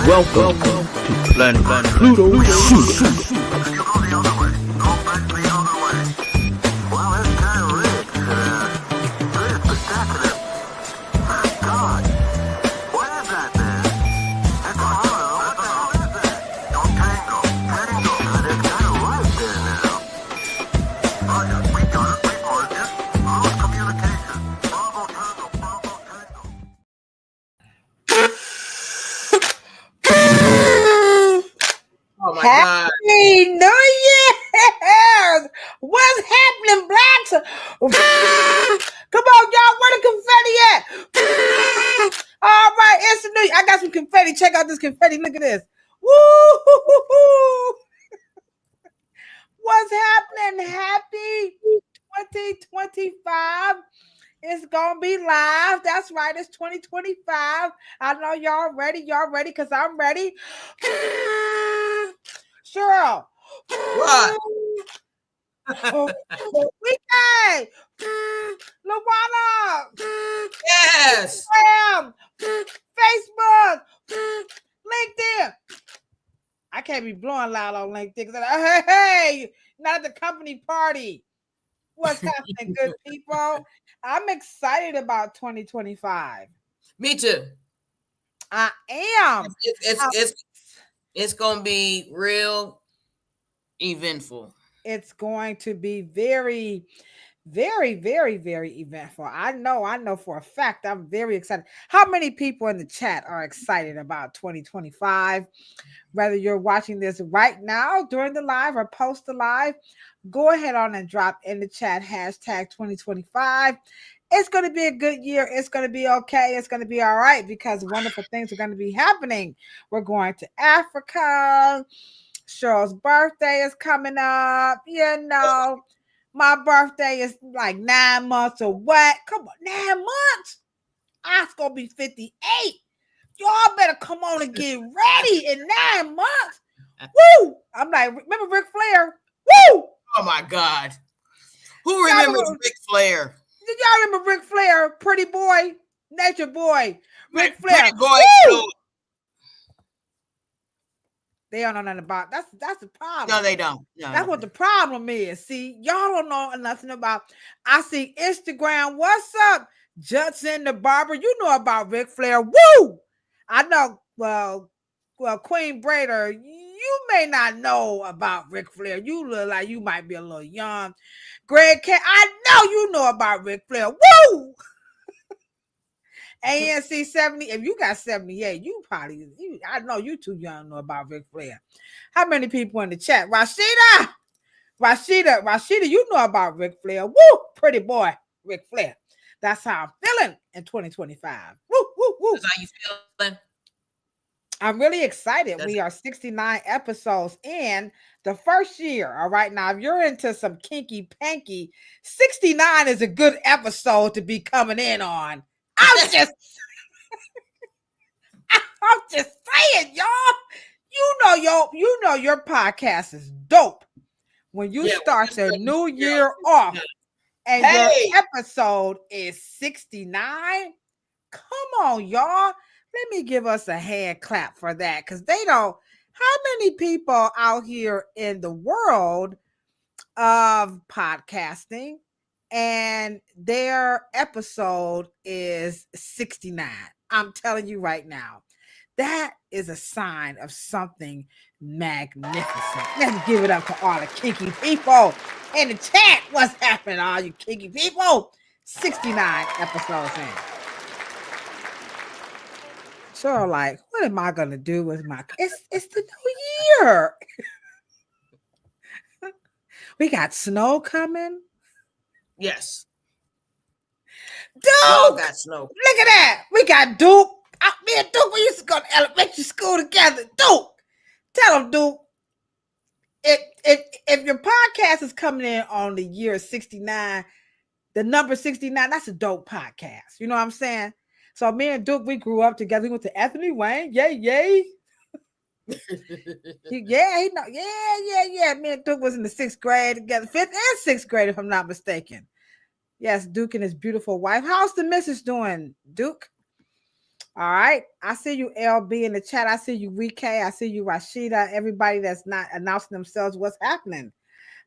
Welcome to Planet Pluto Shoot. Happy New Year! What's happening, blacks? Come on, y'all. Where the confetti at? All right, it's the new. I got some confetti. Check out this confetti. Look at this. Woo! What's happening? Happy 2025. It's gonna be live. That's right. It's 2025. I know y'all ready. Y'all ready? Because I'm ready. Cheryl. What? Weekend. Luana. Yes. Facebook. LinkedIn. I can't be blowing loud on LinkedIn. Hey, not at the company party. What's happening, good people? I'm excited about 2025. Me too. I am. It's going to be real eventful. It's going to be very, very, very, very eventful. I know for a fact. I'm very excited. How many people in the chat are excited about 2025? Whether you're watching this right now during the live or post the live, go ahead on and drop in the chat hashtag 2025. It's going to be a good year. It's going to be okay. It's going to be all right because wonderful things are going to be happening. We're going to Africa. Cheryl's birthday is coming up. You know, my birthday is like 9 months away. Come on, 9 months? I'm going to be 58. Y'all better come on and get ready in 9 months. Woo! I'm like, remember Ric Flair? Woo! Oh my God. Who remembers Ric Flair? Did y'all remember Ric Flair? Pretty boy, nature boy, Ric Flair. Pretty boy. Woo! They don't know nothing about that's the problem. No, they don't. No, that's what the problem is. See, y'all don't know nothing about. I see Instagram. What's up, Judson the Barber? You know about Ric Flair. Woo! I know. Well, Queen Brader, you may not know about Ric Flair. You look like you might be a little young. Greg K, I know you know about Ric Flair. Woo! ANC 70. If you got 78, I know you too young to know about Ric Flair. How many people in the chat? Rashida, you know about Ric Flair. Woo! Pretty boy, Ric Flair. That's how I'm feeling in 2025. Woo, woo, woo. That's how you feeling? I'm really excited. We are 69 episodes in the first year. All right. Now, if you're into some kinky panky, 69 is a good episode to be coming in on. I'm just saying, y'all. You know your podcast is dope when you start the new year off and your episode is 69. Come on, y'all. Let me give us a hand clap for that because they don't. How many people out here in the world of podcasting and their episode is 69? I'm telling you right now, that is a sign of something magnificent. Let's give it up to all the kinky people in the chat. What's happening, all you kinky people? 69 episodes in. So like, what am I gonna do with my? It's the new year. We got snow coming. Yes. Duke got snow. Look at that. We got Duke. Me and Duke, we used to go to elementary school together. Duke, tell him, Duke. If your podcast is coming in on the year 69, the number 69, that's a dope podcast. You know what I'm saying? So me and Duke, we grew up together. We went to Anthony Wayne. Yay. Yeah. Me and Duke was in the 6th grade together, 5th and 6th grade, if I'm not mistaken. Yes, Duke and his beautiful wife. How's the missus doing, Duke? All right. I see you, LB, in the chat. I see you, Rike. I see you, Rashida. Everybody that's not announcing themselves, what's happening?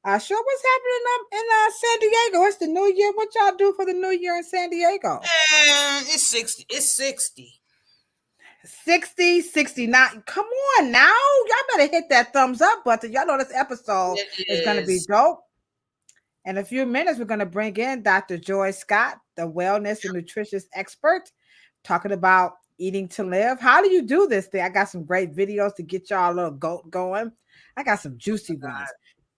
Sure, what's happening up in San Diego? It's the new year. What y'all do for the new year in San Diego? It's 60. It's 60. 60, 69. Come on now. Y'all better hit that thumbs up button. Y'all know this episode is going to be dope. In a few minutes, we're going to bring in Dr. Joy Scott, the wellness and nutritious expert, talking about eating to live. How do you do this thing? I got some great videos to get y'all a little goat going. I got some juicy ones.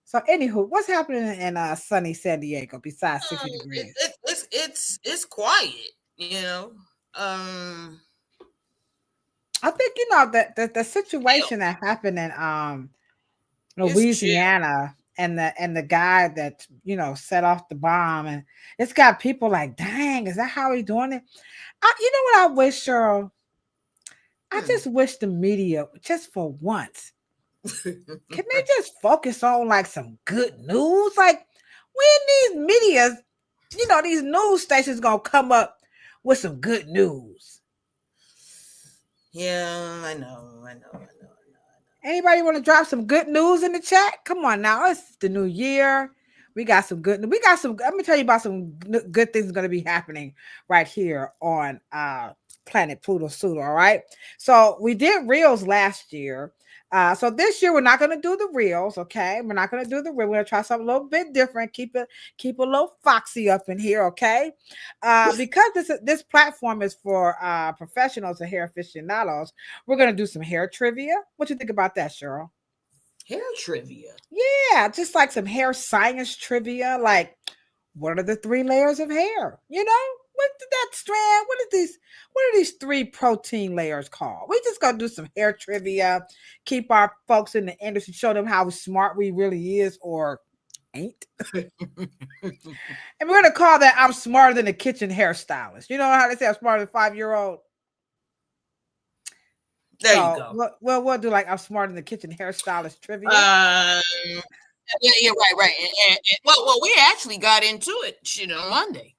So, anywho, what's happening in sunny San Diego besides 60 degrees? It's quiet, you know. I think you know that the situation that happened in Louisiana and the guy that set off the bomb, and it's got people like, dang, is that how he doing it? You know what I wish, Cheryl? I just wish the media, just for once, can they just focus on like some good news? Like when these medias, these news stations gonna come up with some good news. Yeah, I know. Anybody want to drop some good news in the chat? Come on now, it's the new year. We got some good. Let me tell you about some good things going to be happening right here on Planet Pluto Pseudo. All right. So we did reels last year. So this year we're not going to do the reels. Okay, we're not going to do the reel. We're going to try something a little bit different. Keep a little foxy up in here. Okay. Because this platform is for professionals and hair aficionados, we're going to do some hair trivia. What you think about that, Cheryl? Hair trivia. Yeah, just like some hair science trivia, like what are the 3 layers of hair? What did that strand? What are these 3 protein layers called? We just gonna do some hair trivia, keep our folks in the industry, show them how smart we really is or ain't. And we're gonna call that I'm smarter than a kitchen hairstylist. You know how they say I'm smarter than a 5-year-old? There you go. We'll do like I'm smarter than the kitchen hairstylist trivia. Yeah, right. And, well, we actually got into it, Monday.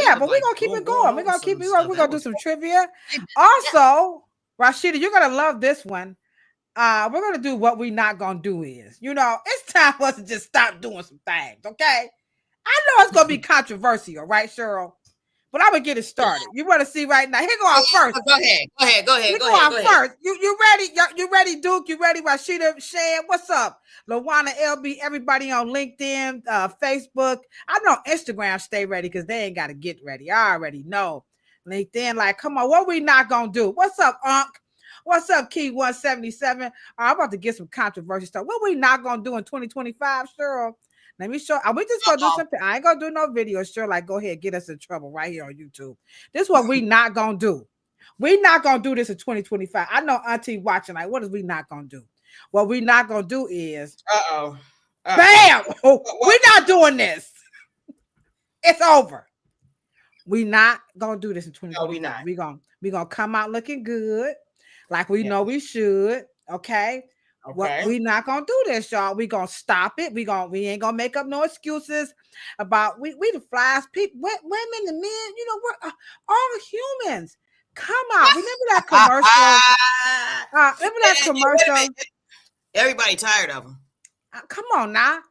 Yeah, but we're gonna keep it going. We're gonna do some trivia. Also, Rashida, you're gonna love this one. We're gonna do what we not gonna do is. It's time for us to just stop doing some things, okay? I know it's gonna be controversial, right, Cheryl? But I'm gonna get it started. You want to see right now? Here go our first. Go ahead. Go ahead. First. You ready? You ready, Duke? You ready, Rashida? Shan, what's up? Lawana, LB, everybody on LinkedIn, Facebook. I know Instagram stay ready because they ain't got to get ready. I already know. LinkedIn, like, come on, what we not gonna do? What's up, Unc? What's up, Key 177? I'm about to get some controversy stuff. What we not gonna do in 2025, Cheryl? Let me show. Are we just gonna do something? I ain't gonna do no video. Sure, like go ahead, get us in trouble right here on YouTube. This is what we not gonna do. We not gonna do this in 2025. I know Auntie watching. Like, what is we not gonna do? What we not gonna do is bam! We're not doing this. It's over. We not gonna do this in 2025. No, we gonna come out looking good, like we know we should. Okay. What we not gonna do this, y'all. We gonna stop it. We ain't gonna make up no excuses about we the flies, people, women, the men. We're all humans. Come out. Remember that commercial? Remember that commercial? Everybody tired of them. Come on now.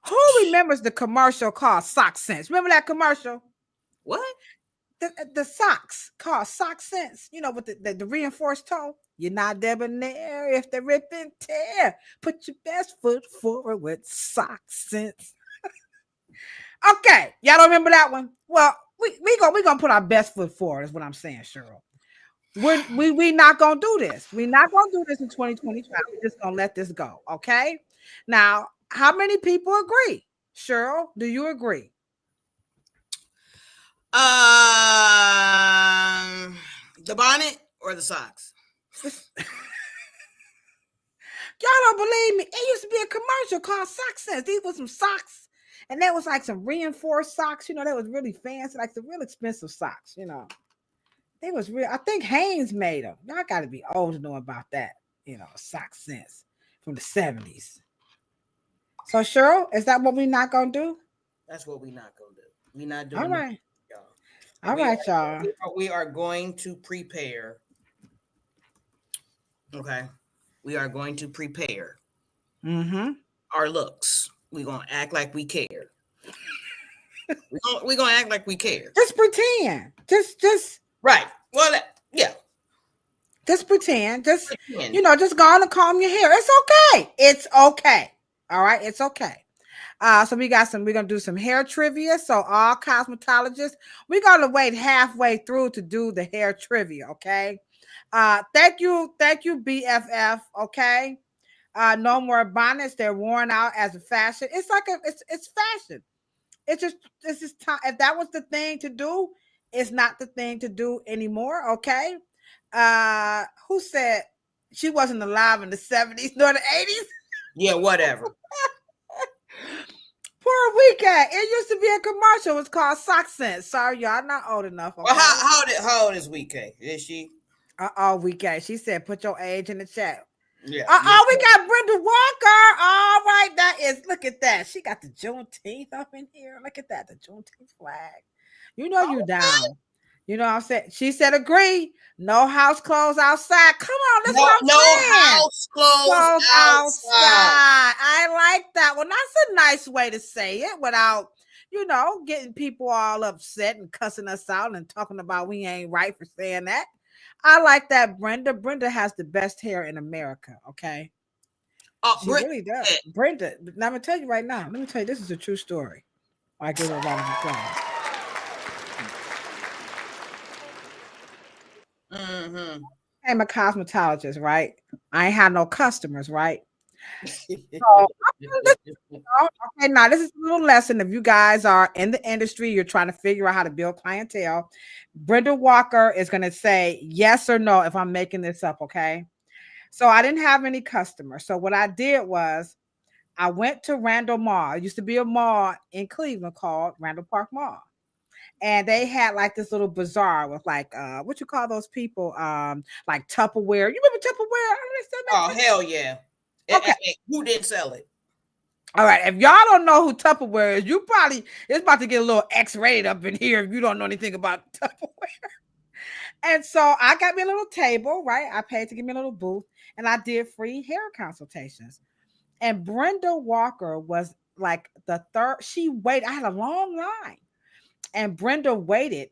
Who remembers the commercial called Sock Sense? Remember that commercial? What? The socks called Sock Sense. With the reinforced toe. You're not debonair if they rip and tear. Put your best foot forward with Sock Sense. Okay, y'all don't remember that one? Well, we gonna put our best foot forward. Is what I'm saying, Cheryl. We not gonna do this. We're not gonna do this in 2025. We're just gonna let this go. Okay. Now, how many people agree? Cheryl, do you agree? The bonnet or the socks? Y'all don't believe me. It used to be a commercial called Sock Sense. These were some socks, and that was like some reinforced socks. That was really fancy, like some real expensive socks. They was real. I think Hanes made them. Y'all got to be old to know about that. Sock Sense from the 70s. So, Cheryl, is that what we not gonna do? That's what we not gonna do. We not doing. All right. All right, y'all. We are going to prepare. Okay. We are going to prepare our looks. We're going to act like we care. We're gonna act like we care. Just pretend. Just right. Well, yeah. Just pretend. Just just go on and comb your hair. It's okay. It's okay. All right. It's okay. So we're gonna do some hair trivia. So all cosmetologists, we're gonna wait halfway through to do the hair trivia. Okay. Thank you, BFF. Okay. No more bonnets. They're worn out as a fashion. It's like it's fashion. It's just time. If that was the thing to do, it's not the thing to do anymore. Okay. Who said she wasn't alive in the 70s nor the 80s? Yeah, whatever. Poor Weekend. It used to be a commercial. It was called Sock Sense. Sorry, y'all not old enough. Okay? Well, how old is Weekend? Is she? Weekend. She said, put your age in the chat. Yeah. We got Brenda Walker. All right, look at that. She got the Juneteenth up in here. Look at that, the Juneteenth flag. You know you down. You know what I'm saying? She said, agree. No house clothes outside. Come on, that's what I'm saying. No house clothes outside. I like that one. That's a nice way to say it without, getting people all upset and cussing us out and talking about we ain't right for saying that. I like that, Brenda. Brenda has the best hair in America, okay? She really does. Brenda, now I'm going to tell you right now. Let me tell you, this is a true story. I give her a round of applause. I'm a cosmetologist, right? I ain't had no customers, right? So, okay, now this is a little lesson. If you guys are in the industry, you're trying to figure out how to build clientele. Brenda Walker is going to say yes or no if I'm making this up, okay? So I didn't have any customers. So what I did was I went to Randall Mall. It used to be a mall in Cleveland called Randall Park Mall. And they had like this little bazaar with like what you call those people? Like Tupperware. You remember Tupperware? Oh, hell yeah. Okay. Who didn't sell it? All right. If y'all don't know who Tupperware is, it's about to get a little X-rated up in here if you don't know anything about Tupperware. And so I got me a little table, right? I paid to give me a little booth, and I did free hair consultations. And Brenda Walker was like the third. She waited. I had a long line. And Brenda waited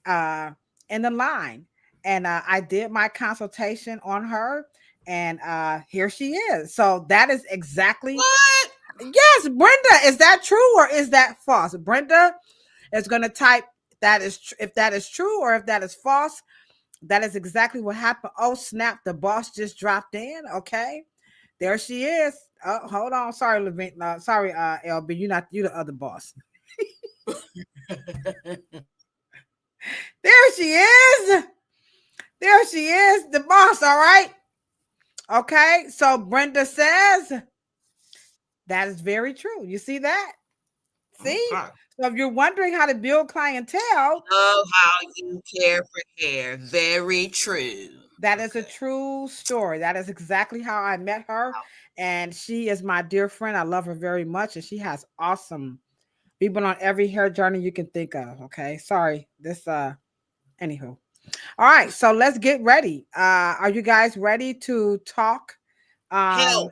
in the line, and I did my consultation on her, and here she is. So that is exactly what? Yes, Brenda. Is that true or is that false? Brenda is going to type that is if that is true or if that is false. That is exactly what happened. Oh snap! The boss just dropped in. Okay, there she is. Oh, hold on. Sorry, Levine. Sorry, LB. You the other boss. There she is. There she is, the boss. All right. Okay. So Brenda says that is very true. You see that? See? Okay. So if you're wondering how to build clientele, love how you care for hair. Very true. That is a true story. That is exactly how I met her. And she is my dear friend. I love her very much. And she has awesome. We've been on every hair journey you can think of. Okay. Sorry. Anywho. All right. So let's get ready. Are you guys ready to talk how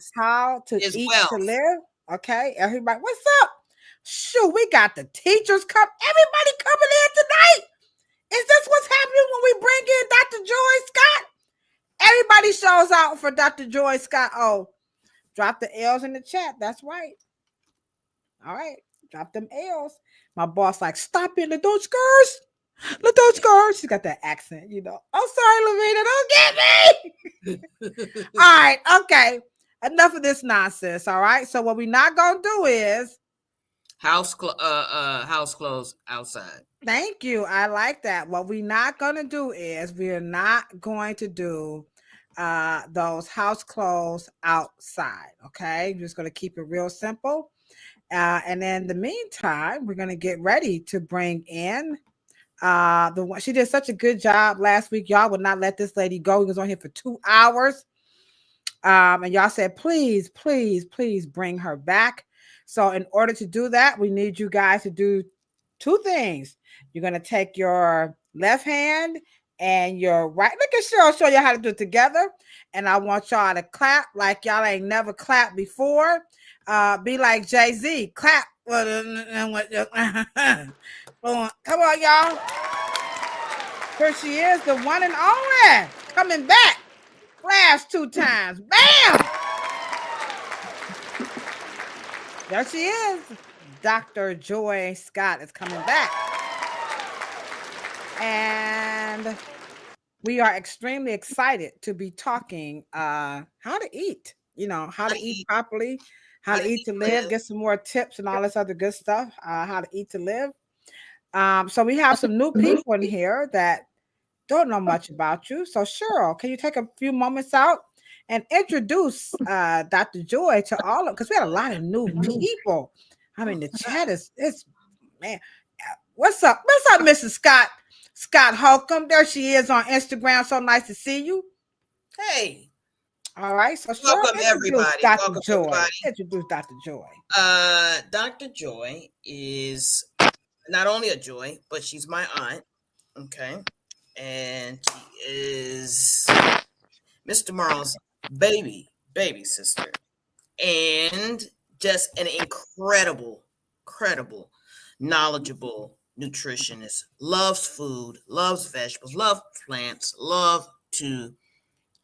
to eat to live? Okay. Everybody, what's up? Shoot, we got the teachers come. Everybody coming in tonight. Is this what's happening when we bring in Dr. Joy Scott? Everybody shows out for Dr. Joy Scott. Oh, drop the L's in the chat. That's right. All right. Drop them L's. My boss like, stop it, Ladosha Wright. She's got that accent, Oh, sorry, Lavina, don't get me. All right, okay. Enough of this nonsense. All right. So what we're not gonna do is house clothes outside. Thank you. I like that. What we're not gonna do is we're not going to do those house clothes outside. Okay, we're just gonna keep it real simple. And in the meantime, we're gonna get ready to bring in the one. She did such a good job last week. Y'all would not let this lady go. He was on here for 2 hours. And y'all said, please, please, please bring her back. So in order to do that, we need you guys to do Two things. You're going to take your left hand and your right. Look at Cheryl show you how to do it together. And I want y'all to clap like y'all ain't never clapped before. Be like Jay-Z. Clap. Come on, y'all. Here she is, the one and only. Coming back. Flash 2 times. Bam! There she is. Dr. Joy Scott is coming back. And we are extremely excited to be talking how to eat, how to eat properly, how to eat to live, get some more tips and all this other good stuff, how to eat to live. So we have some new people in here that don't know much about you. So Cheryl, can you take a few moments out and introduce Dr. Joy to all of, because we had a lot of new people. I mean, the chat is man. What's up? What's up, Mrs. Scott Holcomb? There she is on Instagram. So nice to see you. Hey. All right. So welcome everybody. Dr. Welcome Joy. everybody. Introduce Dr. Joy. Dr. Joy is not only a joy, but she's my aunt. Okay. And she is Mr. Morrow's baby sister. And just an incredible, knowledgeable nutritionist. Loves food, loves vegetables, loves plants, love to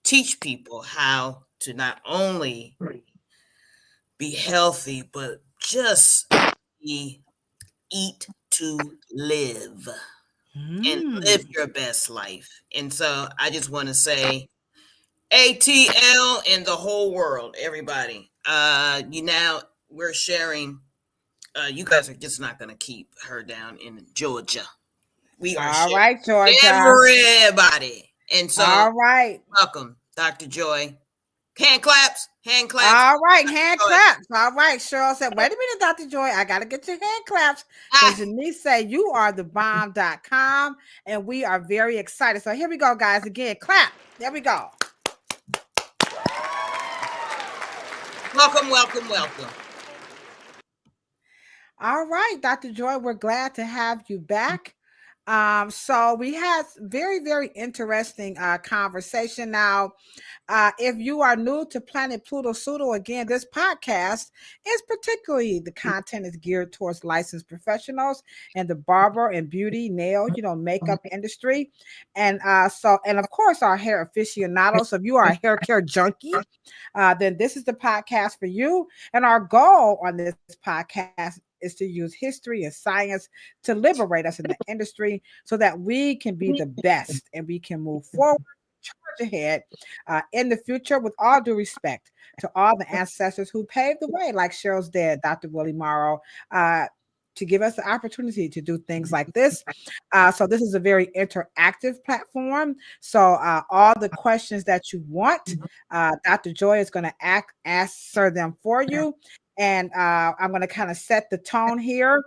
teach people how to not only be healthy, but just eat to live and live your best life. And so I just want to say ATL and the whole world, everybody. We're sharing. You guys are just not going to keep her down in Georgia. We are all right, Georgia. Everybody. And so, all right. Welcome, Dr. Joy. Hand claps. All right, hand claps. All right, Cheryl said, wait a minute, Dr. Joy. I got to get your hand claps. Because Janice said, you are the bomb.com. And we are very excited. So here we go, guys. Again, clap. There we go. Welcome. All right, Dr. Joy, we're glad to have you back. So we had very, very interesting conversation. Now, if you are new to Planet Pluto Pseudo, again, this podcast is particularly the content is geared towards licensed professionals and the barber and beauty, nail, makeup industry. And of course, our hair aficionados. So if you are a hair care junkie, then this is the podcast for you. And our goal on this podcast is to use history and science to liberate us in the industry so that we can be the best and we can move forward, charge ahead in the future with all due respect to all the ancestors who paved the way, like Cheryl's dad, Dr. Willie Morrow, to give us the opportunity to do things like this. So this is a very interactive platform. So all the questions that you want, Dr. Joy is going to answer them for you. And I'm going to kind of set the tone here.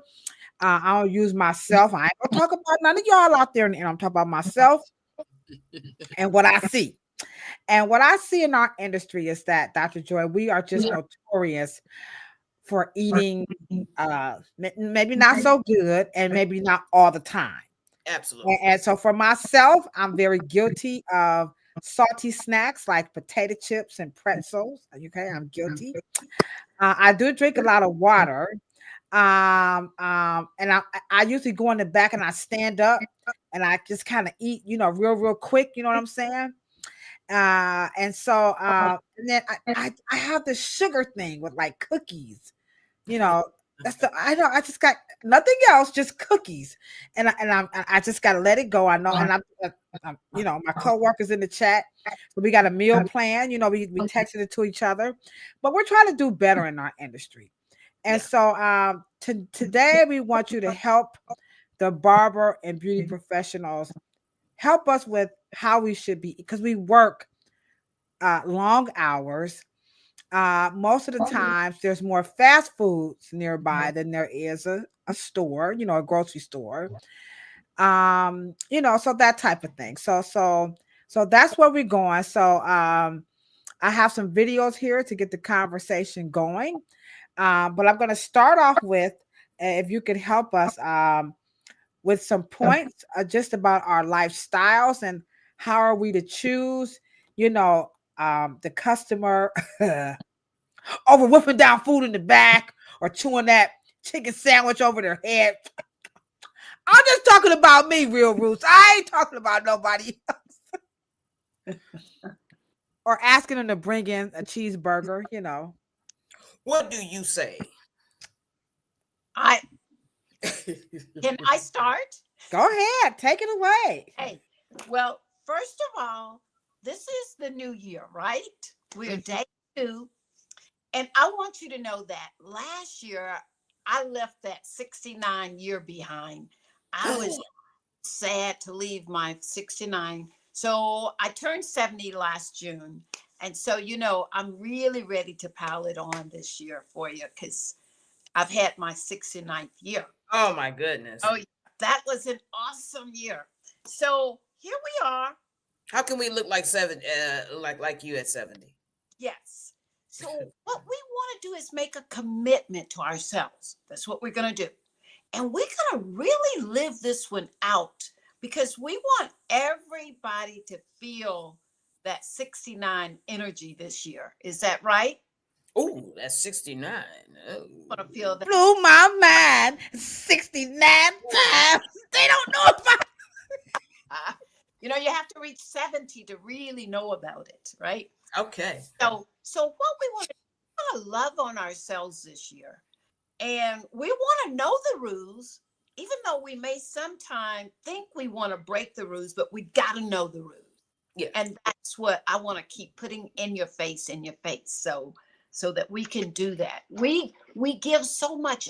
I don't use myself. I ain't going to talk about none of y'all out there. And I'm talking about myself and what I see. And what I see in our industry is that, Dr. Joy, we are just notorious for eating maybe not so good and maybe not all the time. Absolutely. And so for myself, I'm very guilty of salty snacks like potato chips and pretzels. Okay, I'm guilty. I do drink a lot of water. And I usually go in the back and I stand up and I just kind of eat, real quick. You know what I'm saying? And then I have the sugar thing with like cookies. I just got nothing else, just cookies, and I just got to let it go. I know, and I'm my coworkers in the chat, so we got a meal plan. We texted it to each other, but we're trying to do better in our industry, and so today we want you to help the barber and beauty professionals help us with how we should be, because we work long hours. Most of the times there's more fast foods nearby than there is a store, a grocery store. So that type of thing. So that's where we're going. So I have some videos here to get the conversation going. But I'm going to start off with if you could help us with some points just about our lifestyles and how are we to choose, you know, the customer over whipping down food in the back or chewing that chicken sandwich over their head. I'm just talking about me, Real Roots. I ain't talking about nobody else. Or asking them to bring in a cheeseburger, you know. What do you say? I Can I start? Go ahead, take it away. Hey, well, first of all, this is the new year, right? We're day 2. And I want you to know that last year I left that 69 year behind. I was sad to leave my 69. So I turned 70 last June. And so, I'm really ready to pile it on this year for you because I've had my 69th year. Oh my goodness. Oh, yeah, that was an awesome year. So here we are. How can we look like like you at 70? Yes. So what we want to do is make a commitment to ourselves. That's what we're going to do. And we're going to really live this one out because we want everybody to feel that 69 energy this year. Is that right? Oh, that's 69. Oh. I want to feel that. Blew my mind 69 times. They don't know about you have to reach 70 to really know about it, right? Okay. So what we want to love on ourselves this year. And we want to know the rules, even though we may sometimes think we want to break the rules, but we got to know the rules. Yeah. And that's what I want to keep putting in your face, so that we can do that. We give so much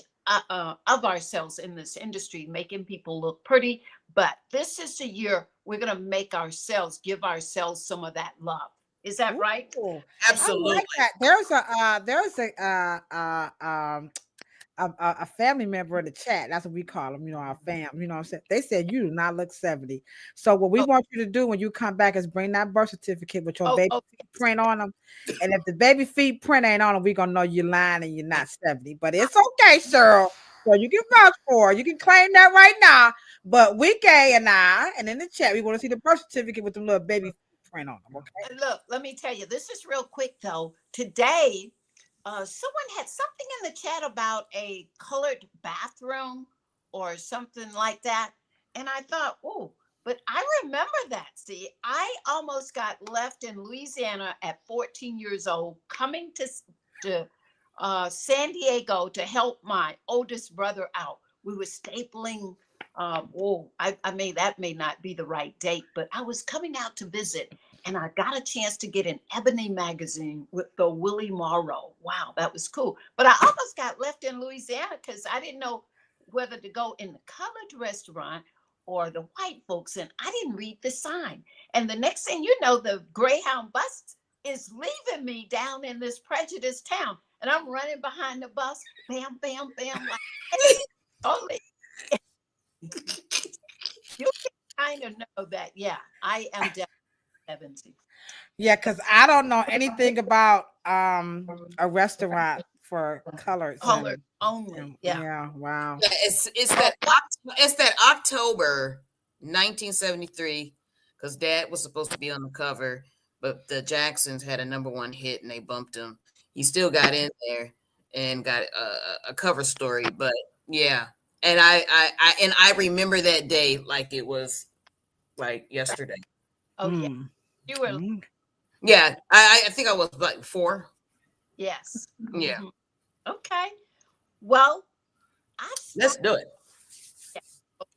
of ourselves in this industry, making people look pretty. But this is the year we're going to give ourselves some of that love. Is that right? Absolutely. I like that. There's a family member in the chat. That's what we call them, our fam. You know what I'm saying? They said you do not look 70. So what we want you to do when you come back is bring that birth certificate with your baby feet print on them. And if the baby feet print ain't on them, we're gonna know you're lying and you're not 70. But it's okay, Cheryl. So you can vouch for it. You can claim that right now. But Week A and I, and in the chat, we want to see the birth certificate with the little baby feet print on them. Okay. And look, let me tell you, this is real quick though. Today, someone had something in the chat about a colored bathroom or something like that. And I thought, oh, but I remember that. See, I almost got left in Louisiana at 14 years old, coming to San Diego to help my oldest brother out. We were stapling. That may not be the right date, but I was coming out to visit. And I got a chance to get an Ebony magazine with the Willie Morrow. Wow, that was cool. But I almost got left in Louisiana because I didn't know whether to go in the colored restaurant or the white folks. And I didn't read the sign. And the next thing you know, the Greyhound bus is leaving me down in this prejudiced town. And I'm running behind the bus. Bam, bam, bam. Like, you can kind of know that, yeah, I am definitely 70. Yeah, because I don't know anything about a restaurant for colors. Color only. Yeah. Yeah. Wow. Yeah, it's that October 1973 because Dad was supposed to be on the cover, but the Jacksons had a #1 hit and they bumped him. He still got in there and got a cover story, but yeah. And I remember that day like it was like yesterday. Oh yeah. You were. Yeah, I think I was like 4. Yes. Yeah. Okay. Well, let's do it. Yeah.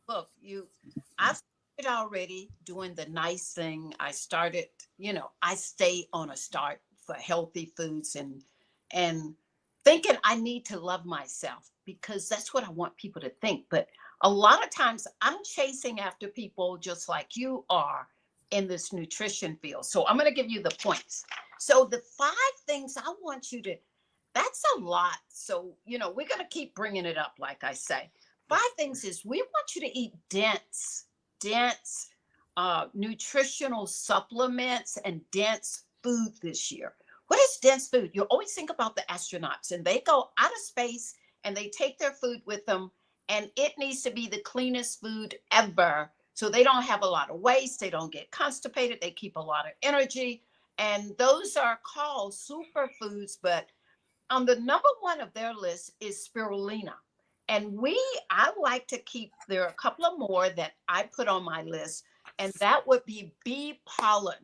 Look, I've started already doing the nice thing. I started, I stay on a start for healthy foods and thinking I need to love myself because that's what I want people to think. But a lot of times I'm chasing after people just like you are in this nutrition field. So I'm going to give you the points. So the 5 things I want you to, that's a lot. So, we're going to keep bringing it up. Like I say, 5 things is we want you to eat dense nutritional supplements and dense food this year. What is dense food? You always think about the astronauts and they go out of space and they take their food with them, and it needs to be the cleanest food ever. So they don't have a lot of waste. They don't get constipated. They keep a lot of energy. And those are called superfoods. But on the number one of their list is spirulina. And I like to keep, there are a couple of more that I put on my list, and that would be bee pollen.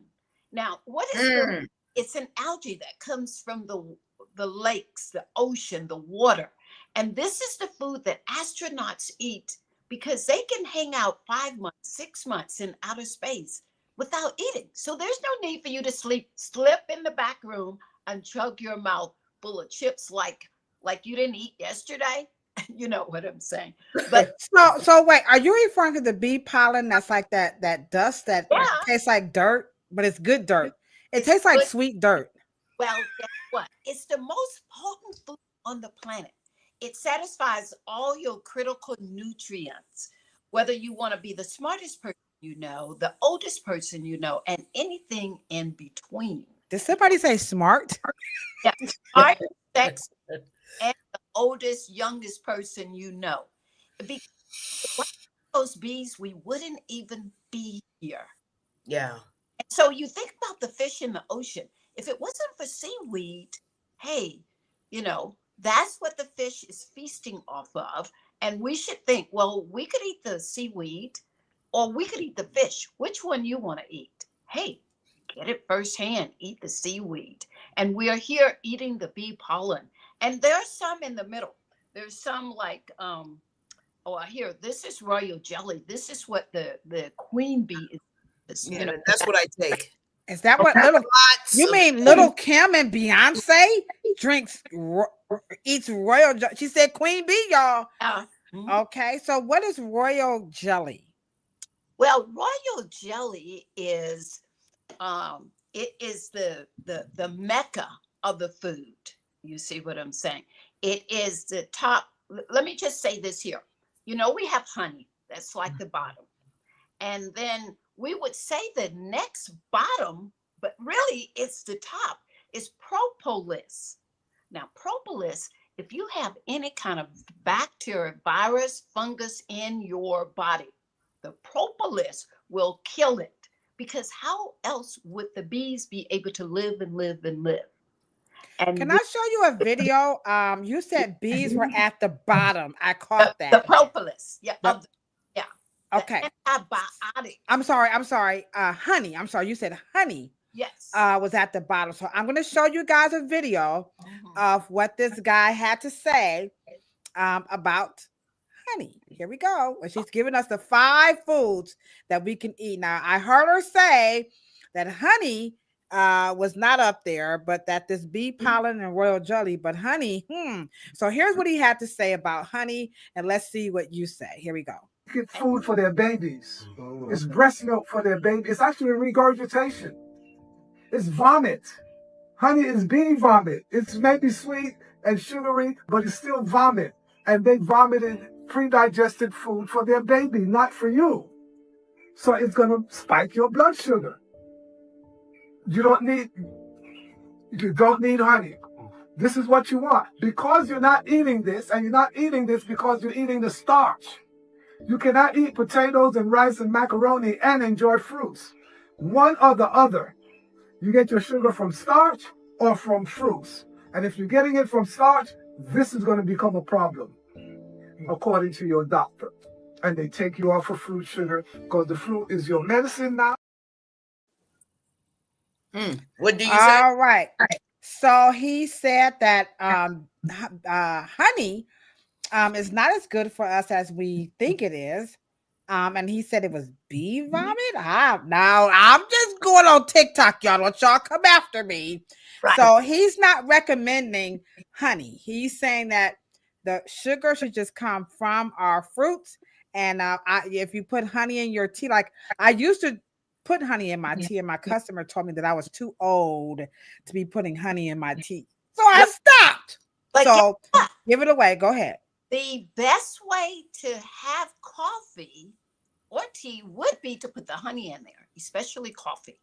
Now, what is spirulina? It's an algae that comes from the lakes, the ocean, the water. And this is the food that astronauts eat because they can hang out 5 months, 6 months in outer space without eating. So there's no need for you to slip in the back room and chug your mouth full of chips like you didn't eat yesterday. You know what I'm saying. But so wait, are you referring to the bee pollen that's like that dust that tastes like dirt, but it's good dirt? It tastes like sweet dirt. Well, guess what? It's the most potent food on the planet. It satisfies all your critical nutrients, whether you want to be the smartest person you know, the oldest person you know, and anything in between. Did somebody say smart? Yeah, smart, sex, and the oldest, youngest person you know. Because without those bees, we wouldn't even be here. Yeah. And so you think about the fish in the ocean. If it wasn't for seaweed, hey, that's what the fish is feasting off of. And we should think, well, we could eat the seaweed or we could eat the fish. Which one you want to eat? Hey, get it firsthand. Eat the seaweed. And we are here eating the bee pollen. And there are some in the middle. There's some like, here, this is royal jelly. This is what the queen bee is. Yeah, that's what I take. Is that what you mean? Little Kim and Beyonce eats royal jelly. She said queen bee, y'all. Okay, so what is royal jelly? Well, royal jelly is it is the mecca of the food. You see what I'm saying? It is the top. Let me just say this here. We have honey. That's like the bottom. And then we would say the next bottom, but really it's the top, is propolis. Now, propolis, if you have any kind of bacteria, virus, fungus in your body, the propolis will kill it, because how else would the bees be able to live and live and live? And can I show you a video? You said bees were at the bottom. I caught that. The propolis. Yeah. Okay. Antibiotic. I'm sorry. Honey. I'm sorry. You said honey. Yes. Was at the bottom. So I'm going to show you guys a video of what this guy had to say about honey. Here we go. And she's giving us the 5 foods that we can eat. Now, I heard her say that honey was not up there, but that this bee pollen and royal jelly, but honey, So here's what he had to say about honey, and let's see what you say. Here we go. Get food for their babies. It's breast milk for their baby. It's actually regurgitation. It's vomit. Honey is bee vomit. It's maybe sweet and sugary, but it's still vomit. And they vomited pre-digested food for their baby, not for you. So it's going to spike your blood sugar. You don't need honey. This is what you want. Because you're not eating this, and you're not eating this because you're eating the starch. You cannot eat potatoes and rice and macaroni and enjoy fruits. One or the other. You get your sugar from starch or from fruits. And if you're getting it from starch, this is going to become a problem, according to your doctor. And they take you off of fruit sugar because the fruit is your medicine now. What do you say? All right. So he said that honey is not as good for us as we think it is. And he said it was bee vomit. Now I'm just going on TikTok, y'all. Don't y'all come after me. Right. So he's not recommending honey. He's saying that the sugar should just come from our fruits. And if you put honey in your tea, like I used to put honey in my tea, and my customer told me that I was too old to be putting honey in my tea. So I stopped. So give it away. Go ahead. The best way to have coffee or tea would be to put the honey in there, especially coffee.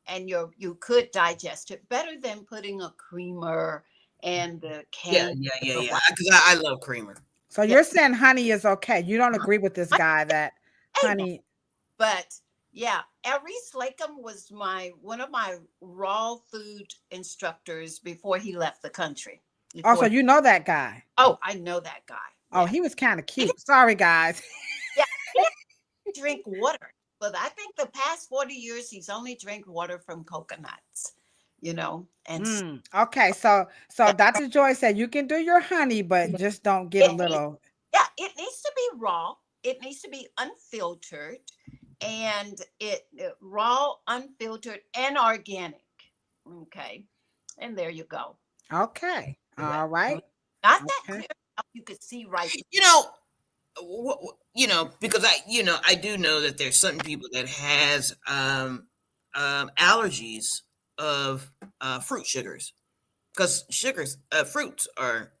And you could digest it better than putting a creamer and the Yeah, cane. yeah. Because I love creamer. So Yeah, you're saying honey is okay. You don't agree with this guy that I know, honey. but yeah, Reese Lakem was one of my raw food instructors before he left the country. Oh, so Before, you know that guy. oh, I know that guy. Oh, Yeah, he was kind of he didn't, cute. Sorry, guys. yeah, he didn't drink water, but I think the past 40 years he's only drank water from coconuts. And Okay, so Dr. Joy said you can do your honey, but just don't get a it needs, little. yeah, it needs to be raw. It needs to be unfiltered, and raw, unfiltered, and organic. Okay, and there you go. Okay, all right. Not that Okay. clear you could see right. You know, because I do know that there's certain people that has allergies of fruit sugars, because fruits are,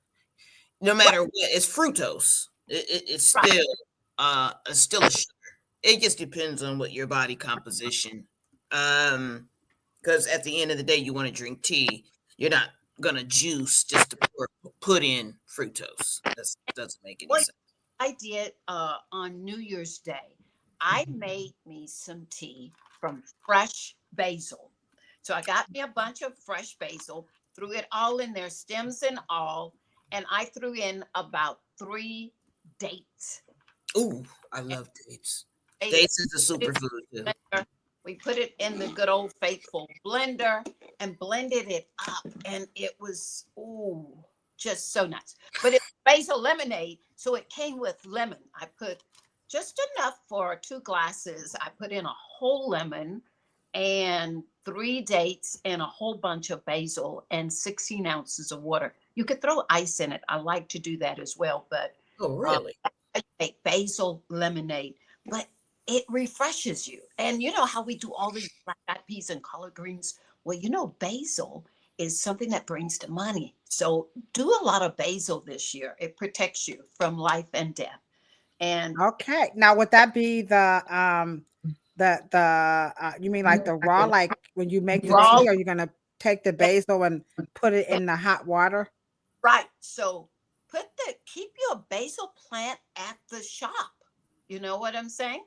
no Right, matter what, it's fructose. It's right. still a sugar. It just depends on what your body composition. Because at the end of the day, you want to drink tea. You're not gonna juice just to put in fructose. That doesn't make any Well, sense. I did on New Year's Day. I made me some tea from fresh basil. So I got me a bunch of fresh basil, threw it all in there, stems and all, and I threw in about 3 dates. Ooh, I And love dates. they Dates is a put it superfood too. in the blender. We put it in the good old faithful blender and blended it up, and it was just so nice. But it's basil lemonade, so it came with lemon. I put just enough for 2 glasses. I put in a whole lemon and 3 dates and a whole bunch of basil and 16 ounces of water. You could throw ice in it. I like to do that as well, but Oh, uh, really? I make basil lemonade, but it refreshes you. And you know how we do all these black eyed peas and collard greens? Well, basil is something that brings the money. So do a lot of basil this year. It protects you from life and death. And Okay. Now, would that be the you mean like the raw, like when you make the raw, tea, are you gonna take the basil and put it in the hot water? right. So keep your basil plant at the shop. You know what I'm saying?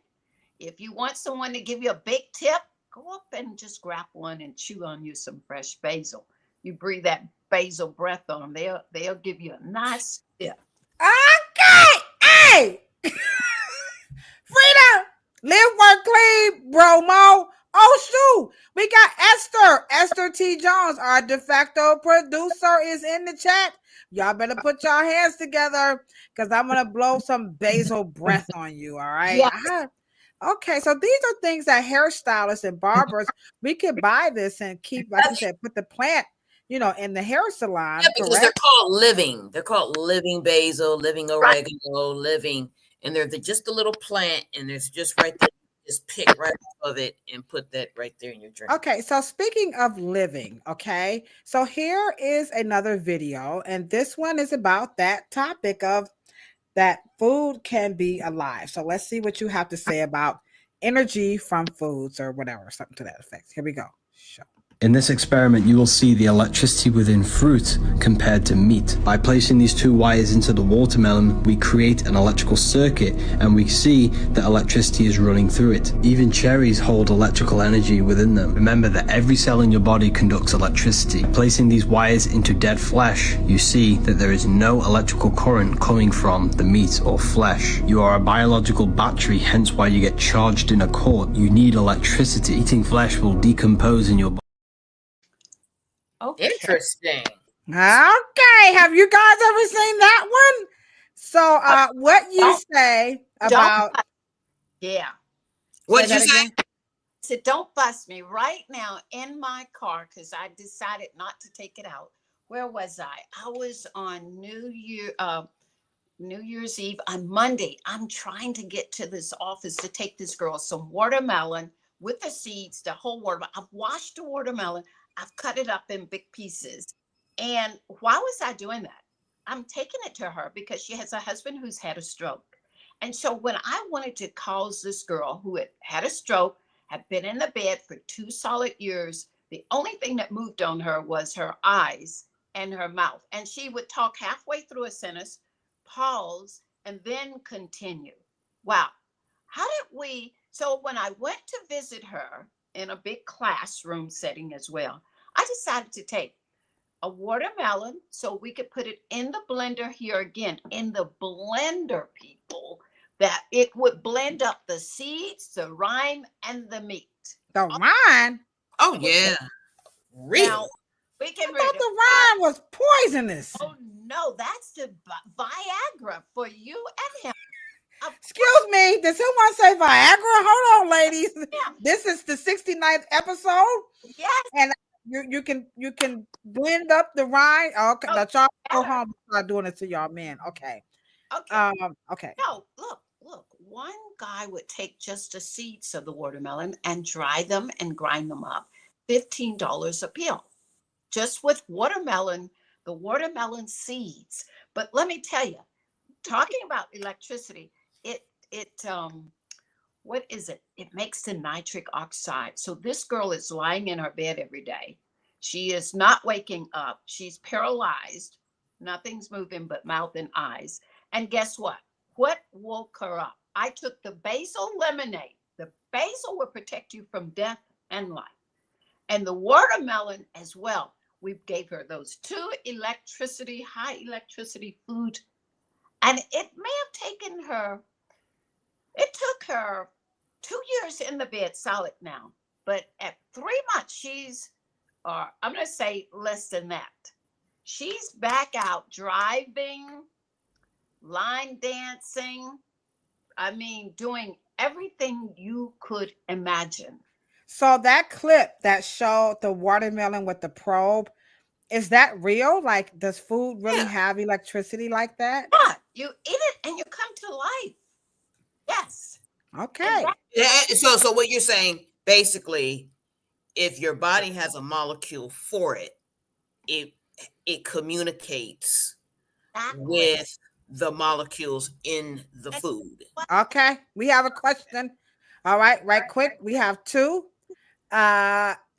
If you want someone to give you a big tip, go up and just grab one and chew on you some fresh basil. You breathe that basil breath on them, they'll give you a nice tip. Okay. Hey, Frida, live, work, clean, bro, Mo. Oh shoot, we got Esther. Esther T. Jones, our de facto producer, is in the chat. Y'all better put y'all hands together because I'm gonna blow some basil breath on you. All right. Yeah, Okay, so these are things that hairstylists and barbers, we could buy this and keep, like you said, put the plant, in the hair Yeah, salon, because they're correct? called living. They're called living basil, living right. oregano, living, and they're just a little plant, and there's just right there. Just pick right off of it and put that right there in your drink. Okay, so speaking of living, okay, so here is another video, and this one is about that topic of that food can be alive. So let's see what you have to say about energy from foods or whatever, something to that effect. Here we go. Show. In this experiment, you will see the electricity within fruit compared to meat. By placing these two wires into the watermelon, we create an electrical circuit and we see that electricity is running through it. Even cherries hold electrical energy within them. Remember that every cell in your body conducts electricity. Placing these wires into dead flesh, you see that there is no electrical current coming from the meat or flesh. You are a biological battery, hence why you get charged in a court. You need electricity. Eating flesh will decompose in your body. Okay. Interesting. Okay, have you guys ever seen that one? So, what you Don't, say don't, about yeah. What did say you that say? again? So don't bust me right now in my car because I decided not to take it out. Where was I? I was on New Year's Eve on Monday. I'm trying to get to this office to take this girl some watermelon with the seeds, the whole watermelon. I've washed the watermelon. I've cut it up in big pieces. And why was I doing that? I'm taking it to her because she has a husband who's had a stroke. And so when I wanted to cause this girl who had a stroke, had been in the bed for 2 solid years, the only thing that moved on her was her eyes and her mouth. And she would talk halfway through a sentence, pause, and then continue. Wow. How did we? So when I went to visit her in a big classroom setting as well, I decided to take a watermelon so we could put it in the blender here again, in the blender, people, that it would blend up the seeds, the rind, and the meat. The rind? Oh yeah, really? Now, we can I thought the rind was poisonous. Oh no, that's the Viagra for you and him. Excuse me, did someone say Viagra? Hold on, ladies. Yeah. This is the 69th episode. Yes. And you can blend up the rind. Okay, Oh, now y'all go home and start doing it to y'all men. Okay. Okay. Okay. No, look. One guy would take just the seeds of the watermelon and dry them and grind them up. $15 a peel. Just with watermelon, the watermelon seeds. But let me tell you, talking about electricity, it what is it? It makes the nitric oxide. So this girl is lying in her bed every day. She is not waking up. She's paralyzed. Nothing's moving but mouth and eyes. And guess what? What woke her up? I took the basil lemonade. The basil will protect you from death and life. And the watermelon as well. We gave her those 2 high electricity food. And it may have taken her, it took her 2 years in the bed solid now. But at 3 months, she's, or I'm going to say less than that. She's back out driving, line dancing. I mean, doing everything you could imagine. So that clip that showed the watermelon with the probe, is that real? Like, does food really have electricity like that? Yeah, you eat it and you come to life. Yes. Okay. Yeah. So what you're saying, basically, if your body has a molecule for it, it communicates with the molecules in the food. Okay. We have a question. All right, right quick. We have 2.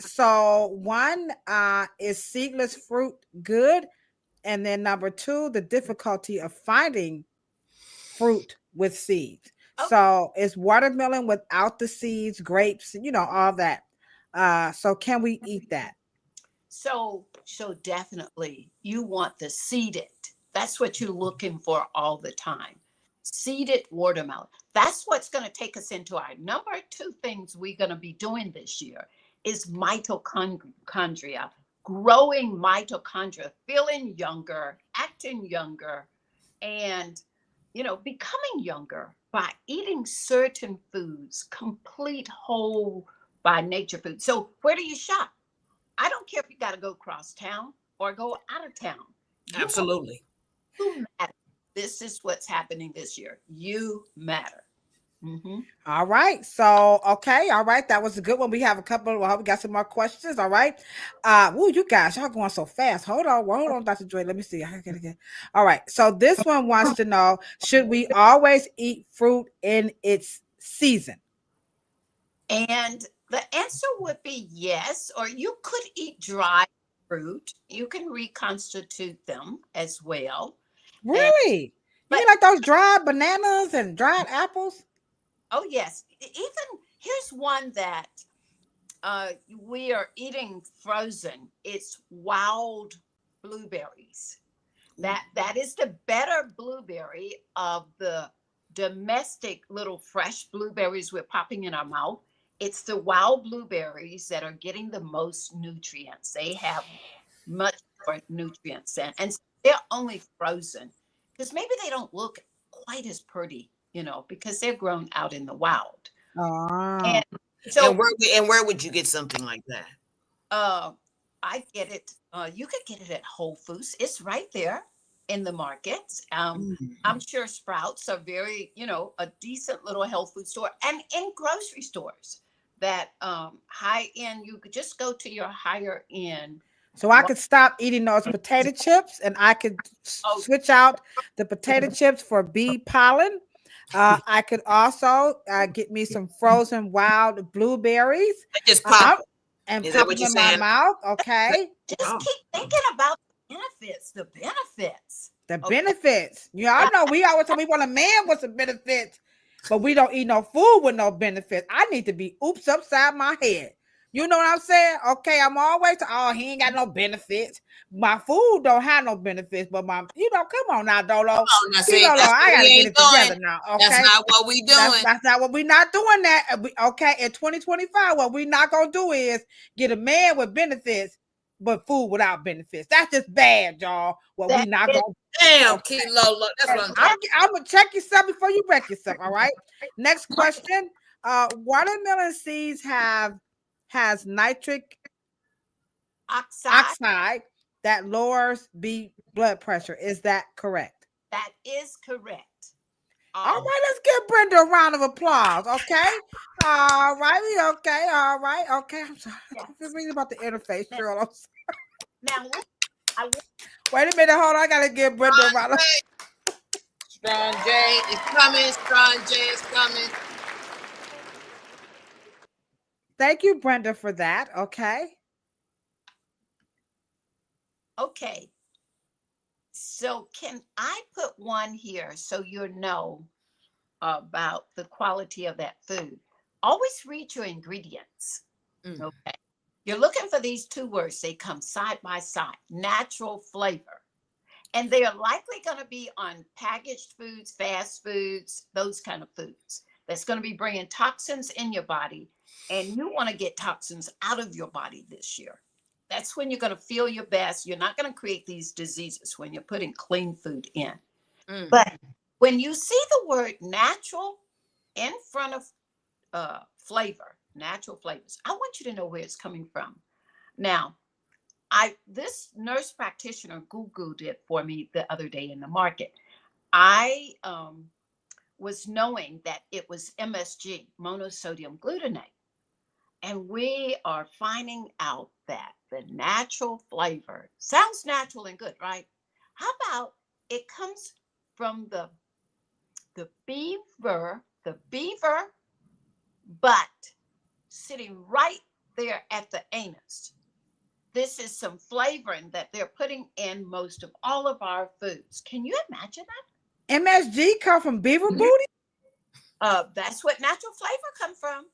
So one is seedless fruit good? And then number 2, the difficulty of finding fruit with seeds. Okay. So it's watermelon without the seeds, grapes, all that. So can we eat that? So definitely you want the seeded. That's what you're looking for all the time. Seeded watermelon. That's what's going to take us into our number 2 things we're going to be doing this year is mitochondria, growing mitochondria, feeling younger, acting younger, and, becoming younger by eating certain foods, complete whole by nature food. So where do you shop? I don't care if you got to go across town or go out of town. Absolutely. You matter. This is what's happening this year. You matter. Mm-hmm. All right. So, okay. All right. That was a good one. We have a couple. Well, we got some more questions. All right. You guys, y'all going so fast. Hold on, Dr. Joy. Let me see. All right. So this one wants to know, should we always eat fruit in its season? And the answer would be yes, or you could eat dry fruit. You can reconstitute them as well. Really? You mean like those dried bananas and dried apples? Oh, yes. Even here's one that we are eating frozen. It's wild blueberries. That is the better blueberry of the domestic little fresh blueberries we're popping in our mouth. It's the wild blueberries that are getting the most nutrients. They have much more nutrients and they're only frozen because maybe they don't look quite as pretty, because they're grown out in the wild. Oh. And where would you get something like that? I get it. You could get it at Whole Foods. It's right there in the markets. I'm sure Sprouts are very, a decent little health food store, and in grocery stores that high end. You could just go to your higher end. So I could stop eating those potato chips, and I could switch out the potato chips for bee pollen. I could also get me some frozen wild blueberries. Just pop and pop them in my mouth. Okay. Just keep thinking about benefits, the benefits. The Okay. benefits. You know, I know we always say we want a man with some benefits, but we don't eat no food with no benefits. I need to be oops upside my head. You know what I'm saying? Okay, I'm always he ain't got no benefits. My food don't have no benefits, but come on now, Dolo. Now, see, Dolo, that's I what gotta we get ain't it doing. together now. Okay, That's not what we doing. That's not what we not doing. That okay in 2025. What we not gonna do is get a man with benefits, but food without benefits. That's just bad, y'all. What we not gonna. Damn, Okay. Kilo, look, that's what I'm gonna check yourself before you wreck yourself. All right. Next question. Watermelon seeds has nitric oxide that lowers blood pressure. Is that correct? That is correct. All right, let's give Brenda a round of applause. Okay. All right. Okay. All right. Okay. I'm sorry. Yes. I'm reading about the interface, Cheryl. Now, Wait a minute. Hold on. I gotta give Brenda a round of Strong J is coming. Strong J is coming. Thank you, Brenda, for that. Okay. Okay. So can I put one here so you know about the quality of that food? Always read your ingredients. Okay. You're looking for these two words. They come side by side. Natural flavor. And they are likely going to be on packaged foods, fast foods, those kind of foods. That's going to be bringing toxins in your body. And you want to get toxins out of your body this year. That's when you're going to feel your best. You're not going to create these diseases when you're putting clean food in. But when you see the word natural in front of flavor, natural flavors, I want you to know where it's coming from. Now, this nurse practitioner Googled it for me the other day in the market. I was knowing that it was MSG, monosodium glutamate. And we are finding out that the natural flavor sounds natural and good, right? How about it comes from the beaver butt sitting right there at the anus. This is some flavoring that they're putting in most of all of our foods. Can you imagine that? MSG come from beaver booty? That's what natural flavor come from.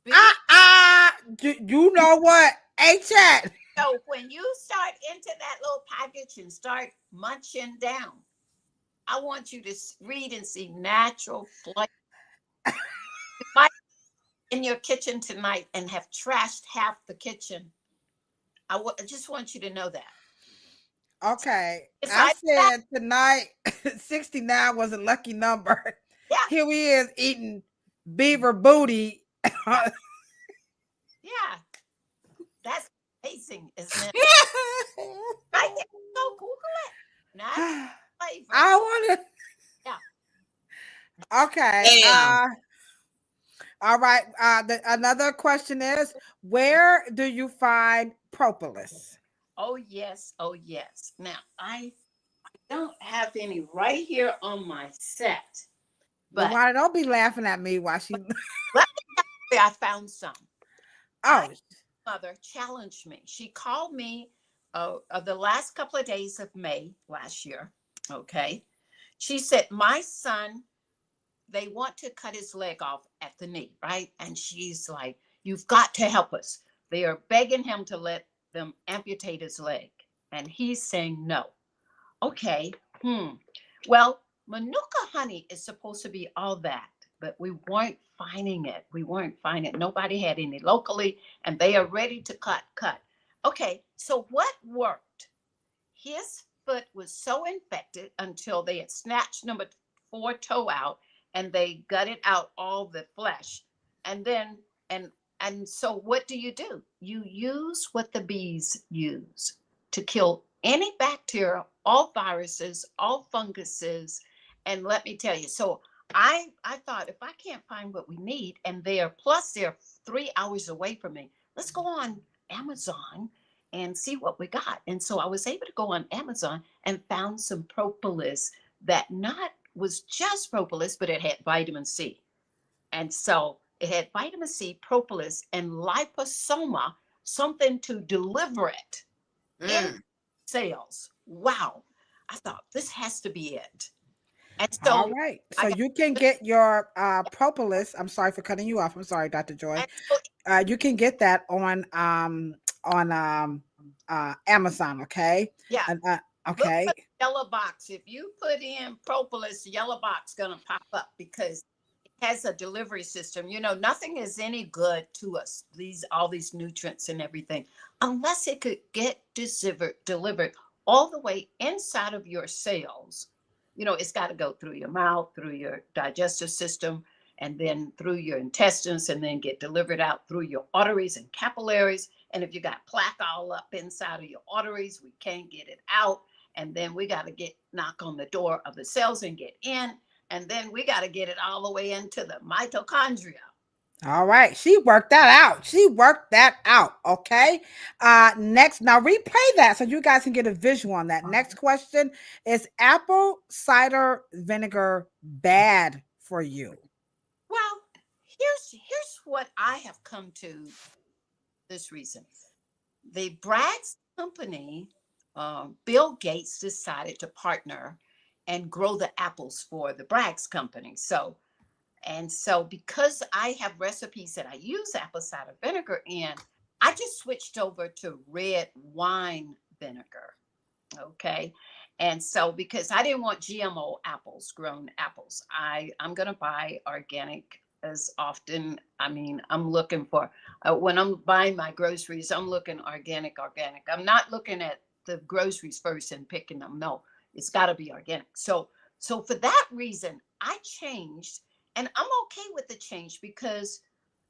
You know what? Hey, chat. So when you start into that little package and start munching down, I want you to read and see natural flavor. You might be in your kitchen tonight and have trashed half the kitchen. I just want you to know that. Okay. I said tonight 69 was a lucky number. Yeah. Here he is eating beaver booty. Yeah. That's amazing, isn't it? Right there. So Google it. Natural flavor. I want to. Yeah. Okay. All right. Another question is, where do you find propolis? Oh, yes. Oh, yes. Now, I don't have any right here on my set. But why don't be laughing at me while she... Let me tell you, I found some. Oh. My mother challenged me. She called me the last couple of days of May last year. Okay. She said, my son, they want to cut his leg off at the knee, right? And she's like, you've got to help us. They are begging him to let them amputate his leg. And he's saying no. Okay. Well, Manuka honey is supposed to be all that, but we weren't finding it. Nobody had any locally, and they are ready to cut. Okay. So what worked? His foot was so infected until they had snatched number 4 toe out and they gutted out all the flesh. And then, and so what do? You use what the bees use to kill any bacteria, all viruses, all funguses. And let me tell you, so I thought, if I can't find what we need, and they're 3 hours away from me, let's go on Amazon and see what we got. And so I was able to go on Amazon and found some propolis that was just propolis, but it had vitamin C. And so it had vitamin C, propolis, and liposoma, something to deliver it. sales. Wow. I thought this has to be it. And All so right. I So got, you can get your propolis. I'm sorry for cutting you off. I'm sorry, Dr. Joy. and so You can get that on Amazon, okay? yeah, And, look okay. for the yellow box. If you put in propolis, the yellow box gonna pop up because it has a delivery system. You know, nothing is any good to us, all these nutrients and everything, unless it could get delivered all the way inside of your cells. You know, it's got to go through your mouth, through your digestive system, and then through your intestines, and then get delivered out through your arteries and capillaries. And if you got plaque all up inside of your arteries, we can't get it out. And then we got to knock on the door of the cells and get in. And then we got to get it all the way into the mitochondria. All right. She worked that out. She worked that out. Okay. Next, now replay that so you guys can get a visual on that. Next question is apple cider vinegar bad for you? Well, here's what I have come to this reason. The Bragg's company, Bill Gates decided to partner and grow the apples for the Bragg's company. So because I have recipes that I use apple cider vinegar in, I just switched over to red wine vinegar. Okay. And so because I didn't want GMO apples, grown apples, I'm going to buy organic as often. I mean, I'm looking for, when I'm buying my groceries, I'm looking organic. I'm not looking at the groceries first and picking them. No, it's got to be organic. So for that reason, I changed, and I'm okay with the change because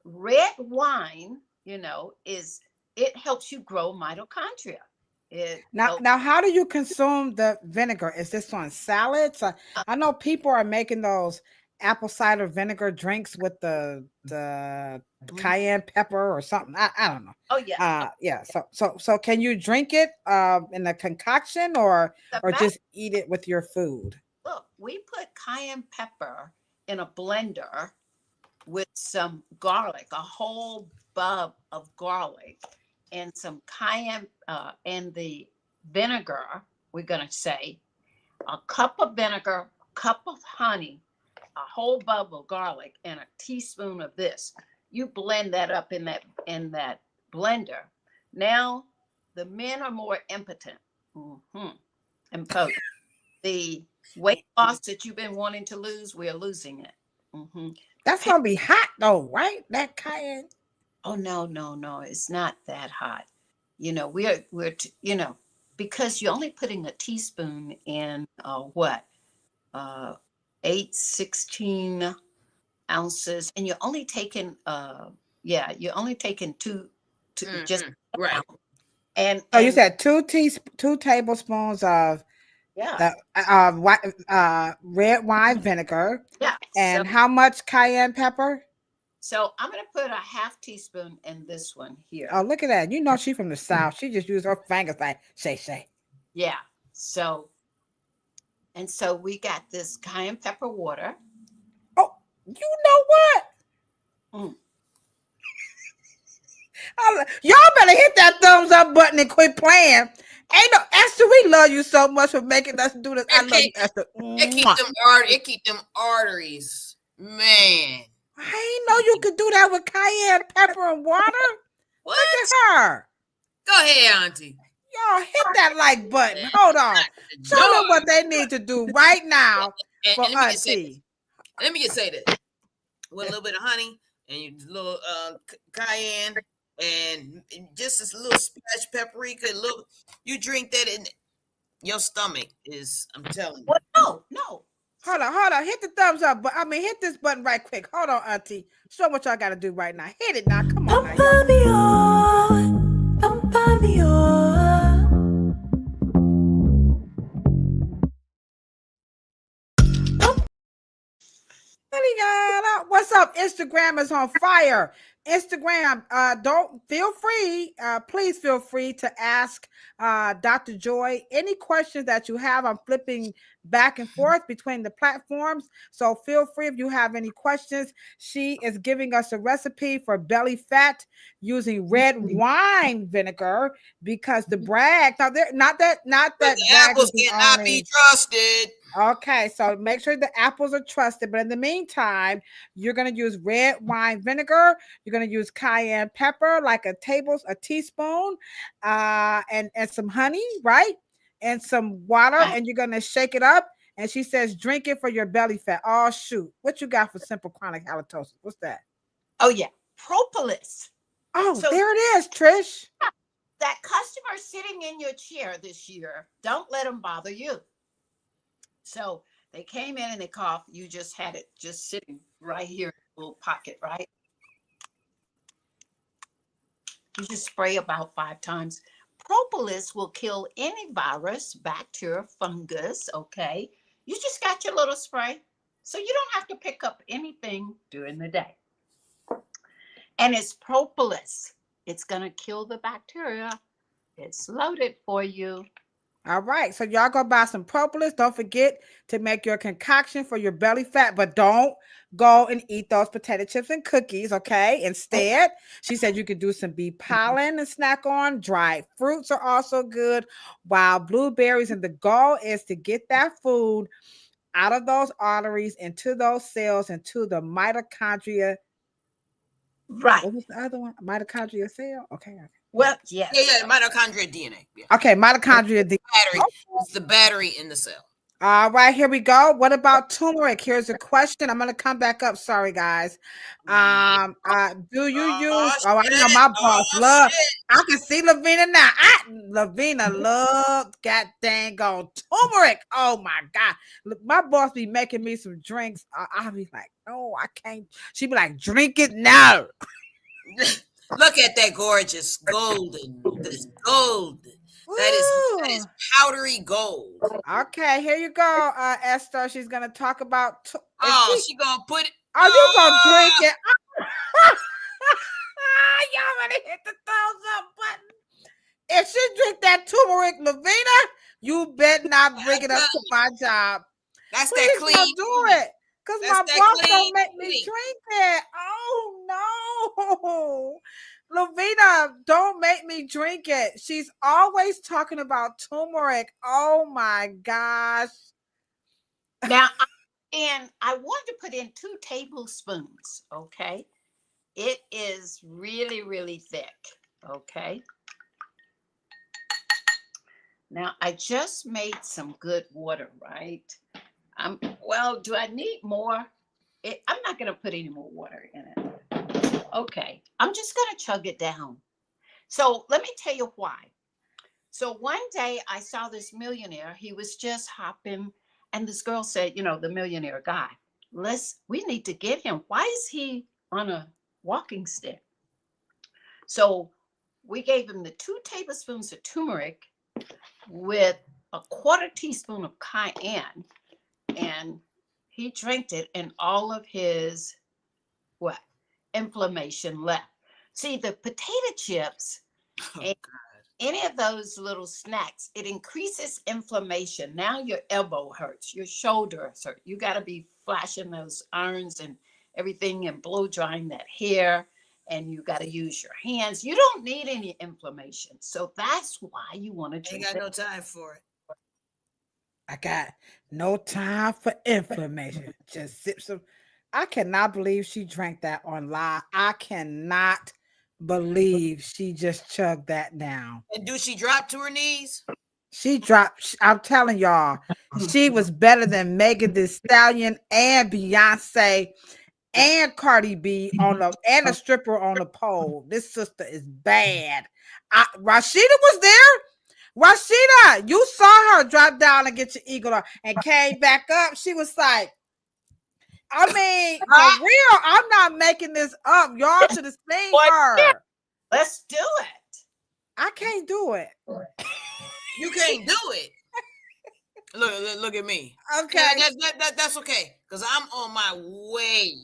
red wine, you know, it helps you grow mitochondria. Now, how do you consume the vinegar? Is this on salads? I know people are making those apple cider vinegar drinks with the cayenne pepper or something. I don't know. Oh yeah. Yeah. So can you drink it in a concoction or just eat it with your food? Look, we put cayenne pepper in a blender with some garlic, a whole bulb of garlic, and some cayenne and the vinegar. We're going to say a cup of vinegar, a cup of honey, a whole bulb of garlic, and a teaspoon of this. You blend that up in that blender. Now the men are more impotent and potent. The weight loss that you've been wanting to lose, we're losing it. That's gonna be hot though, right? That cayenne. Oh no, it's not that hot. You know, we're you know, because you're only putting a teaspoon in 16 ounces, and you're only taking two just right. and So you said two tablespoons of yeah, the red wine vinegar. yeah. And how much cayenne pepper? So I'm gonna put a half teaspoon in this one here. Oh, look at that. You know she's from the South. She just used her fingers like shay. Yeah. So we got this cayenne pepper water. Oh, you know what? Y'all better hit that thumbs up button and quit playing. Ain't no Esther, we love you so much for making us do this. I love you, Esther. It keep them arteries, man. I ain't know you could do that with cayenne pepper and water. What? Look at her. Go ahead, Auntie. Y'all hit that like button. Hold on. Show them what they need to do right now for Auntie. Let me just say this. With a little bit of honey and a little cayenne and just this little splash paprika, you drink that and your stomach is, I'm telling you. No. Hold on. Hit the thumbs up, but hit this button right quick. Hold on, Auntie. Show what y'all got to do right now. Hit it now. Come on now. What's up? Instagram is on fire. Instagram, don't feel free, please feel free to ask Dr. Joy any questions that you have. I'm flipping back and forth between the platforms, so feel free if you have any questions. She is giving us a recipe for belly fat using red wine vinegar because the brag, now there, not But that the brag is apples the cannot be only. trusted. Okay, so make sure the apples are trusted. But in the meantime, you're gonna use red wine vinegar. You're gonna use cayenne pepper, like a teaspoon, and some honey, right? And some water, Right. and you're gonna shake it up. And she says, drink it for your belly fat. Oh shoot, what you got for simple chronic halitosis? What's that? Oh yeah, propolis. Oh, So there it is, Trish. that customer sitting in your chair this year, don't let them bother you. So they came in and they coughed. You just had it just sitting right here in a little pocket, right? You just spray about 5 times. Propolis will kill any virus, bacteria, fungus. Okay. You just got your little spray. So you don't have to pick up anything during the day. And it's propolis. It's going to kill the bacteria. It's loaded for you. All right, so y'all go buy some propolis. Don't forget to make your concoction for your belly fat, but don't go and eat those potato chips and cookies, okay? Instead, she said you could do some bee pollen and snack on. Dried fruits are also good, wild blueberries, and the goal is to get that food out of those arteries, into those cells, into the mitochondria. Right. What was the other one? Mitochondria cell? Okay. Well, Yeah, yes. mitochondria DNA. Yeah. Okay, mitochondria. Battery. It's the battery in the cell. All right, here we go. What about turmeric? Here's a question. I'm gonna come back up. Sorry, guys. Do you use? Oh, I know my boss love. Shit. I can see Lavina now. Lavina love god dang on turmeric. Oh my god, my boss be making me some drinks. I'll be like, no, I can't. She be like, drink it now. Look at that gorgeous golden. This gold. That is Ooh. powdery gold. Okay, here you go, Esther. She's gonna talk about. Oh, she gonna put it. Are you gonna drink it? Y'all already hit the thumbs up button. If she drink that turmeric, Lavina, you better not bring it up to my job. That's Please that clean. don't do it, cause That's my that boss clean don't make me eating. drink it. Oh no, Lavina, don't make me drink it. She's always talking about turmeric. Oh my gosh. Now, and I wanted to put in 2 tablespoons. Okay. It is really, really thick. Okay. Now, I just made some good water, right? Well, do I need more? I'm not going to put any more water in it. Okay. I'm just going to chug it down. So let me tell you why. So one day I saw this millionaire. He was just hopping, and this girl said, the millionaire guy, we need to get him. Why is he on a walking stick? So we gave him the 2 tablespoons of turmeric with a 1/4 teaspoon of cayenne, and he drank it, and all of his inflammation left. See, the potato chips and any of those little snacks, it increases inflammation. Now your elbow hurts, your shoulder hurts. You got to be flashing those irons and everything and blow drying that hair, and you got to use your hands. You don't need any inflammation. So that's why you want to drink. Ain't got no time for it. I got no time for inflammation. Just sip some. I cannot believe she drank that on live. I cannot believe she just chugged that down. And do she drop to her knees? She dropped. I'm telling y'all, she was better than Megan Thee Stallion and Beyonce and Cardi B and a stripper on the pole. This sister is bad. Rashida was there. Rashida, you saw her drop down and get your eagle on and came back up. She was like, I mean, for real, I'm not making this up. Y'all should have seen her. Let's do it. I can't do it. You can't do it. Look at me. Okay. That's okay, because I'm on my way.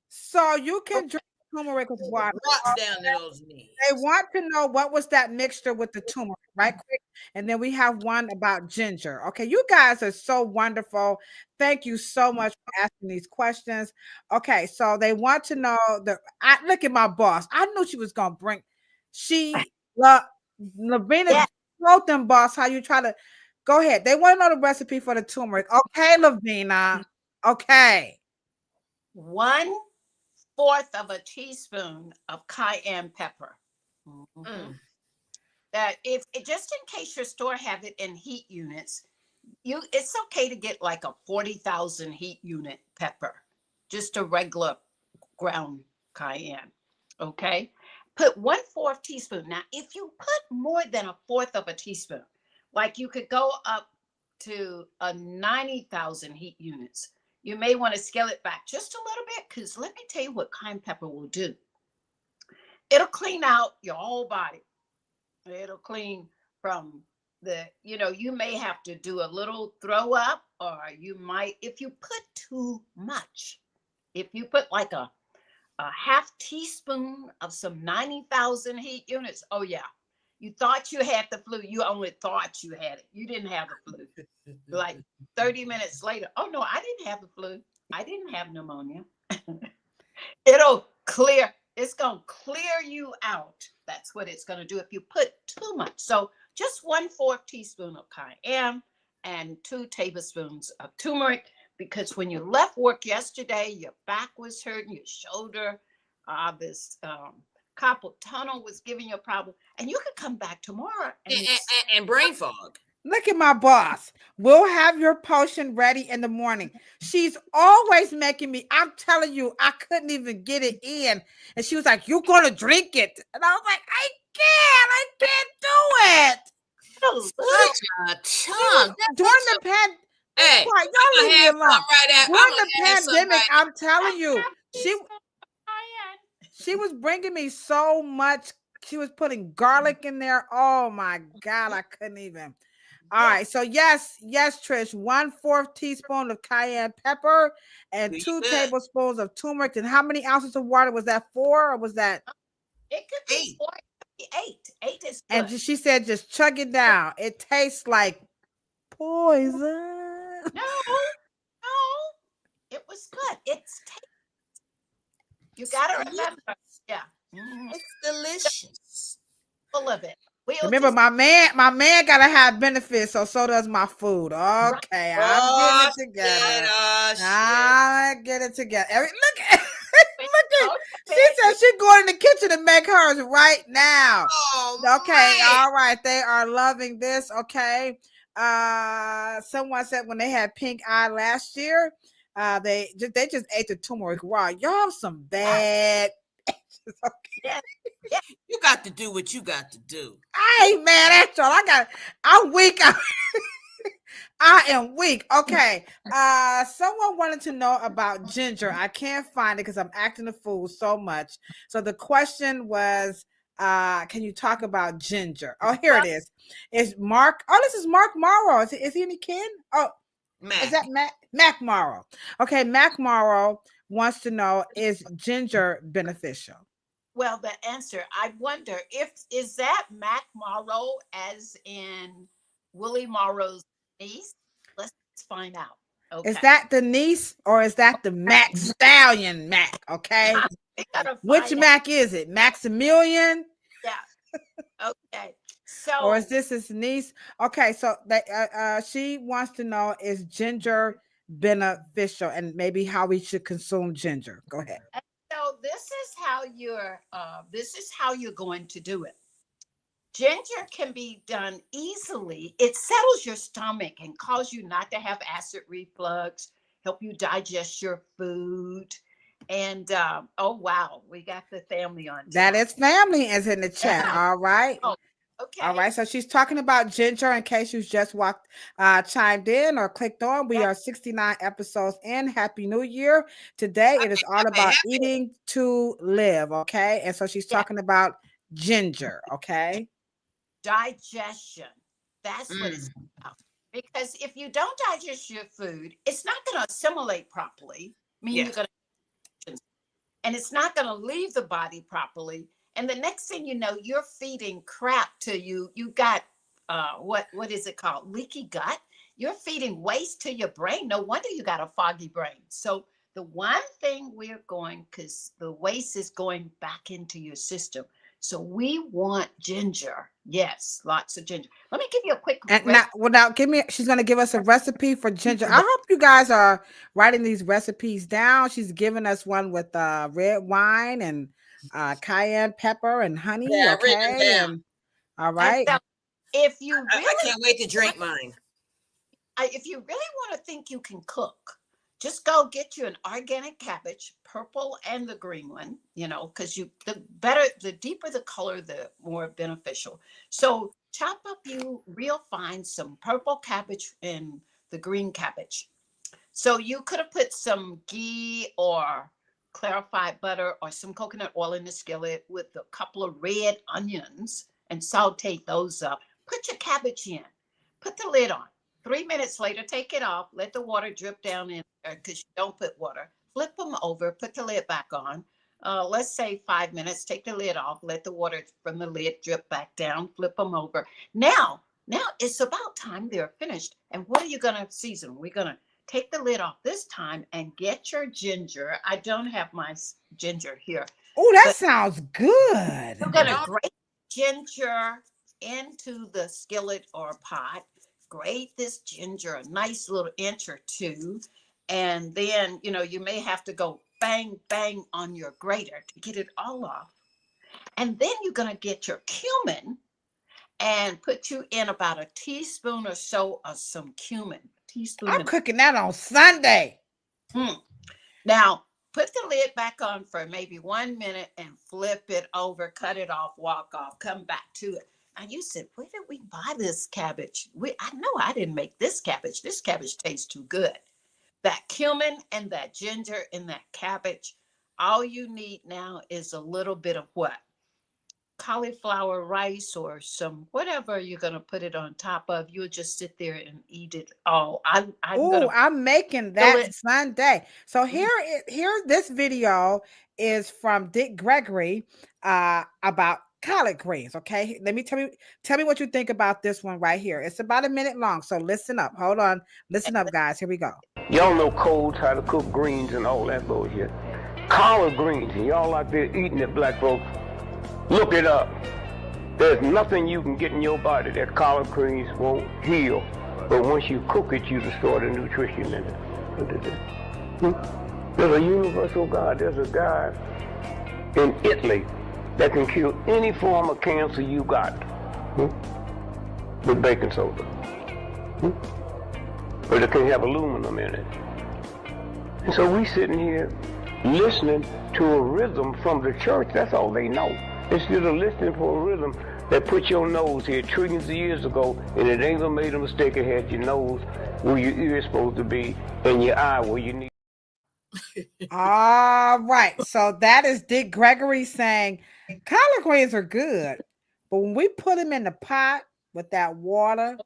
So you can drink turmeric with water. Drops down to those knees. They want to know what was that mixture with the turmeric, right quick? And then we have one about ginger. Okay, you guys are so wonderful. Thank you so much for asking these questions. Okay, so they want to know look at my boss. I knew she was gonna bring Lavina Yeah. wrote them, boss. How you try to go ahead. They want to know the recipe for the turmeric. Okay, Lavina. Okay. 1/4 of a teaspoon of cayenne pepper. That if just in case your store have it in heat units, it's okay to get like a 40,000 heat unit pepper, just a regular ground cayenne. Okay, put 1/4 teaspoon. Now, if you put more than 1/4 of a teaspoon, like you could go up to a 90,000 heat units, you may want to scale it back just a little bit, because let me tell you what cayenne pepper will do. It'll clean out your whole body. It'll clean from you may have to do a little throw up, or you might, if you put too much, if you put like a half teaspoon of some 90,000 heat units, oh yeah, you thought you had the flu. You only thought you had it. You didn't have the flu. Like 30 minutes later, oh no, I didn't have the flu. I didn't have pneumonia. It's going to clear you out. That's what it's going to do if you put too much. So just 1/4 teaspoon of cayenne and 2 tablespoons of turmeric, because when you left work yesterday, your back was hurting, your shoulder, this carpal tunnel was giving you a problem, and you could come back tomorrow and brain fog. Look at my boss. We'll have your potion ready in the morning. She's always making me. I'm telling you, I couldn't even get it in. And she was like, "You're going to drink it." And I was like, I can't do it. Such a tongue. During the pandemic, Hey, y'all leave me alone. Right During the pandemic, I'm telling you, she was bringing me so much. She was putting garlic in there. Oh my God, I couldn't even. All right, so yes, Trish, 1/4 teaspoon of cayenne pepper and 2 tablespoons of turmeric. And how many ounces of water was that? 4, or was that? It could be 4, 8. 8 is good. And she said, just chug it down. It tastes like poison. No, it was good. It's tasty. You got to remember, yeah, it's delicious. Full of it. Remember, my man gotta have benefits, so does my food. Okay, I'm getting it together. I get it together. Look at she said she's going in the kitchen to make hers right now. Okay, all right. They are loving this. Okay. Someone said when they had pink eye last year, they just ate the turmeric raw. Y'all some bad. Yeah. You got to do what you got to do. I ain't mad at y'all. I'm weak. I am weak. Okay. Someone wanted to know about ginger. I can't find it because I'm acting a fool so much. So the question was, can you talk about ginger? Oh, here it is. It's Mark. Oh, this is Mark Morrow. Is he any kin? Oh, Mac. Is that Mac Morrow? Okay, Mac Morrow wants to know, is ginger beneficial? Well, the answer, I wonder is that Mac Morrow as in Willie Morrow's niece? Let's find out. Okay. Is that the niece or is that the Mac Stallion Mac? Okay. Which Mac is it? Maximilian? Yeah. Okay. So, or is this his niece? Okay. So she wants to know, is ginger beneficial, and maybe how we should consume ginger. Go ahead. So this is how you're going to do it. Ginger can be done easily. It settles your stomach and cause you not to have acid reflux, help you digest your food. And oh wow, we got the family on. That is family is in the chat. All right. Oh, okay. All right. So she's talking about ginger in case you just chimed in or clicked on. We are 69 episodes in. Happy New Year. Today it is all about eating to live. Okay. And so she's talking about ginger. Okay. Digestion. That's what it's about. Because if you don't digest your food, it's not going to assimilate properly. You're going to. and it's not going to leave the body properly. And the next thing you know, you're feeding crap to you. You got what is it called? Leaky gut. You're feeding waste to your brain. No wonder you got a foggy brain. So the one thing we're going, because the waste is going back into your system. So we want ginger. Yes, lots of ginger. Let me give you a quick And now, she's going to give us a recipe for ginger. I hope you guys are writing these recipes down. She's giving us one with red wine and cayenne pepper and honey. Yeah, I've written Okay. down. And all right. And so if you really, I can't wait to drink mine. If you really want to think you can cook, just go get you an organic cabbage, purple and the green one, you know, because the deeper the color, the more beneficial. So chop up you real fine some purple cabbage and the green cabbage. So you could have put some ghee or clarified butter or some coconut oil in the skillet with a couple of red onions and saute those up. Put your cabbage in, put the lid on. 3 minutes later, take it off, let the water drip down in there because you don't put water. Flip them over, put the lid back on. Let's say 5 minutes, take the lid off, let the water from the lid drip back down, flip them over. Now it's about time they're finished. And what are you going to season? We're going to take the lid off this time and get your ginger. I don't have my ginger here. Oh, that sounds good. You're going to grate ginger into the skillet or pot. Grate this ginger a nice little inch or two, and then you may have to go bang bang on your grater to get it all off. And then you're going to get your cumin and put you in about a teaspoon or so of some cumin. I'm cooking that on Sunday. Now put the lid back on for maybe 1 minute and flip it over, cut it off, walk off, come back to it. And you said, where did we buy this cabbage? I know I didn't make this cabbage. This cabbage tastes too good. That cumin and that ginger and that cabbage, all you need now is a little bit of what? Cauliflower rice or some whatever you're going to put it on top of. You'll just sit there and eat it all. I'm making that Sunday. So here this video is from Dick Gregory about collard greens. Okay, tell me what you think about this one right here. It's about a minute long, so listen up. Hold on, listen up, guys. Here we go. Y'all know codes, how to cook greens and all that bullshit. Collard greens, and y'all out there eating it, black folks. Look it up. There's nothing you can get in your body that collard greens won't heal. But once you cook it, you destroy the nutrition in it. There's a universal God. There's a guy in Italy that can kill any form of cancer you got with baking soda. But it can have aluminum in it. And so we sitting here listening to a rhythm from the church. That's all they know. Instead of listening for a rhythm that put your nose here trillions of years ago, and it ain't gonna make a mistake. It had your nose where your ear is supposed to be and your eye where you need. All right. So that is Dick Gregory saying collard greens are good, but when we put them in the pot with that water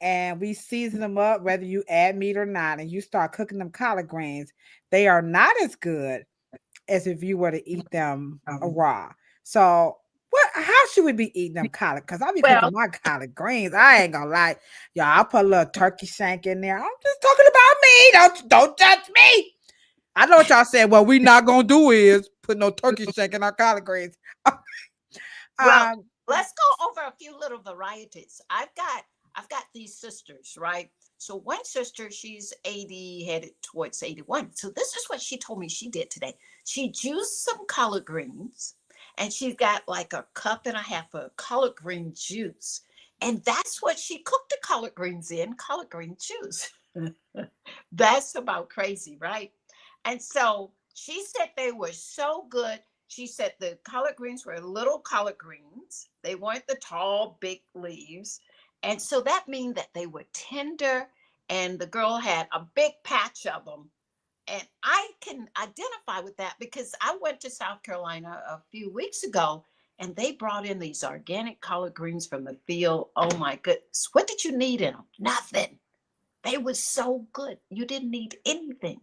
and we season them up, whether you add meat or not, and you start cooking them collard greens, they are not as good as if you were to eat them raw. So how should we be eating them collard? Because I'll be cooking my collard greens. I ain't gonna lie. Y'all, I'll put a little turkey shank in there. I'm just talking about me. Don't judge me. I know what y'all said. What we not gonna do is put no turkey shank in our collard greens. Let's go over a few little varieties. I've got these sisters, right? So one sister, she's 80, headed towards 81. So this is what she told me she did today. She juiced some collard greens, and she's got like a cup and a half of collard green juice. And that's what she cooked the collard greens in, collard green juice. That's about crazy, right? And so she said they were so good. She said the collard greens were little collard greens. They weren't the tall, big leaves. And so that means that they were tender, and the girl had a big patch of them. And I can identify with that because I went to South Carolina a few weeks ago, and they brought in these organic collard greens from the field. Oh my goodness. What did you need in them? Nothing. They were so good. You didn't need anything.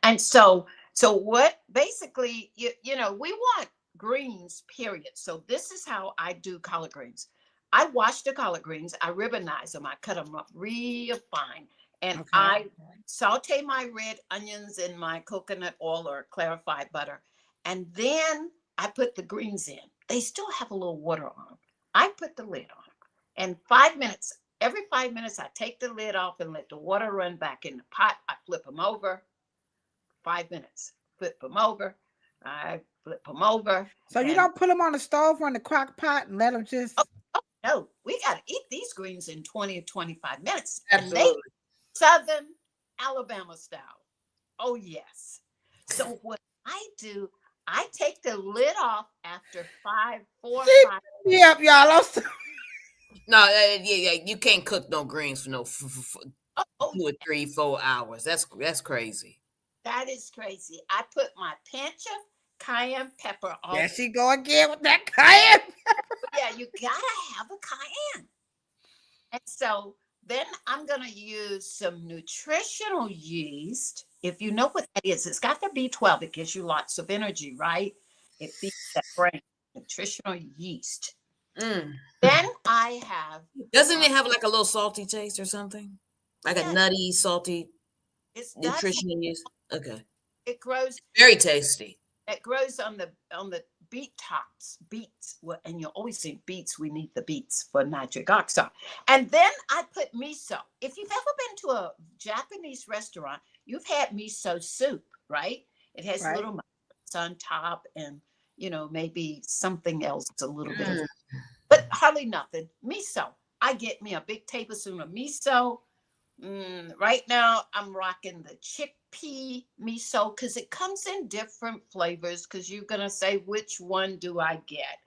And so So what basically, you know, we want greens, period. So this is how I do collard greens. I wash the collard greens, I ribbonize them, I cut them up real fine, and Okay. I saute my red onions in my coconut oil or clarified butter. And then I put the greens in. They still have a little water on them. I put the lid on. And 5 minutes, every 5 minutes, I take the lid off and let the water run back in the pot. I flip them over. 5 minutes. Flip them over. I flip them over. So you don't put them on the stove or in the crock pot and let them just. Oh, no, we got to eat these greens in 20 or 25 minutes. Absolutely. And they Southern Alabama style. Oh, yes. So what I do, I take the lid off after 4 or 5. Yep, y'all. No, yeah, you can't cook no greens for no 2 or 3, 4 hours. That's crazy. That is crazy. I put my pinch of cayenne pepper on. There she go again with that cayenne. Yeah, you gotta have a cayenne. And so then I'm gonna use some nutritional yeast. If you know what that is, it's got the B12. It gives you lots of energy, right? It feeds that brain. Nutritional yeast. Then I have. Doesn't it have like a little salty taste or something? Like a nutty, salty nutritional yeast? Okay. It grows. Very tasty. It grows on the beet tops, beets. Well, and you always think beets. We need the beets for nitric oxide. And then I put miso. If you've ever been to a Japanese restaurant, you've had miso soup, right? It has little mushrooms on top, and maybe something else a little bit, but hardly nothing. Miso. I get me a big tablespoon of miso. Right now, I'm rocking the chickpea miso because it comes in different flavors. Because you're gonna say, which one do I get?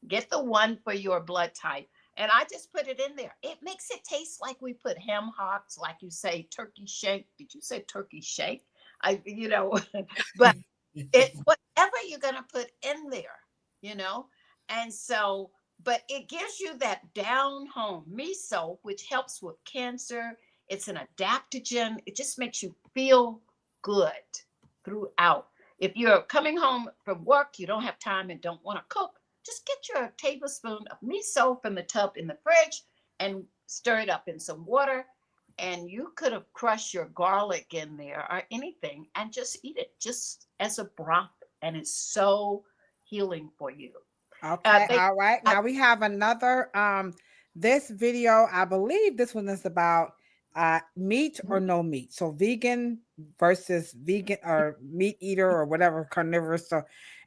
Get the one for your blood type, and I just put it in there. It makes it taste like we put ham hocks, like you say, turkey shake. Did you say turkey shake? But it whatever you're gonna put in there, and so. But it gives you that down home miso, which helps with cancer. It's an adaptogen. It just makes you feel good throughout. If you're coming home from work, you don't have time and don't want to cook, just get your tablespoon of miso from the tub in the fridge and stir it up in some water. And you could have crushed your garlic in there or anything and just eat it just as a broth. And it's so healing for you. Okay, all right. Now we have another. This video, I believe this one is about meat or no meat. So vegan versus vegan or meat eater or whatever, carnivorous. So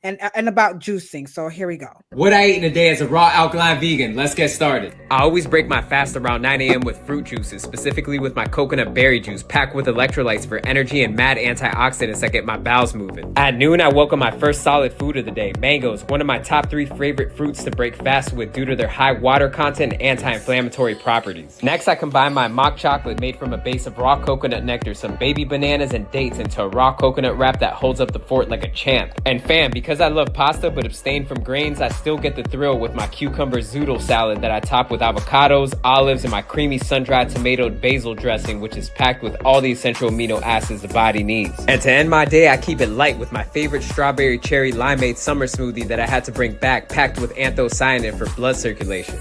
and about juicing. So here we go. What I eat in a day as a raw alkaline vegan. Let's get started. I always break my fast around 9 a.m. with fruit juices, specifically with my coconut berry juice, packed with electrolytes for energy and mad antioxidants that get my bowels moving. At noon, I welcome my first solid food of the day, mangoes, one of my top 3 favorite fruits to break fast with due to their high water content and anti-inflammatory properties. Next, I combine my mock chocolate made from a base of raw coconut nectar, some baby bananas, and dates into a raw coconut wrap that holds up the fort like a champ. And fam, because I love pasta but abstain from grains, I still get the thrill with my cucumber zoodle salad that I top with avocados, olives, and my creamy sun-dried tomatoed basil dressing, which is packed with all the essential amino acids the body needs. And to end my day, I keep it light with my favorite strawberry cherry limeade summer smoothie that I had to bring back, packed with anthocyanin for blood circulation.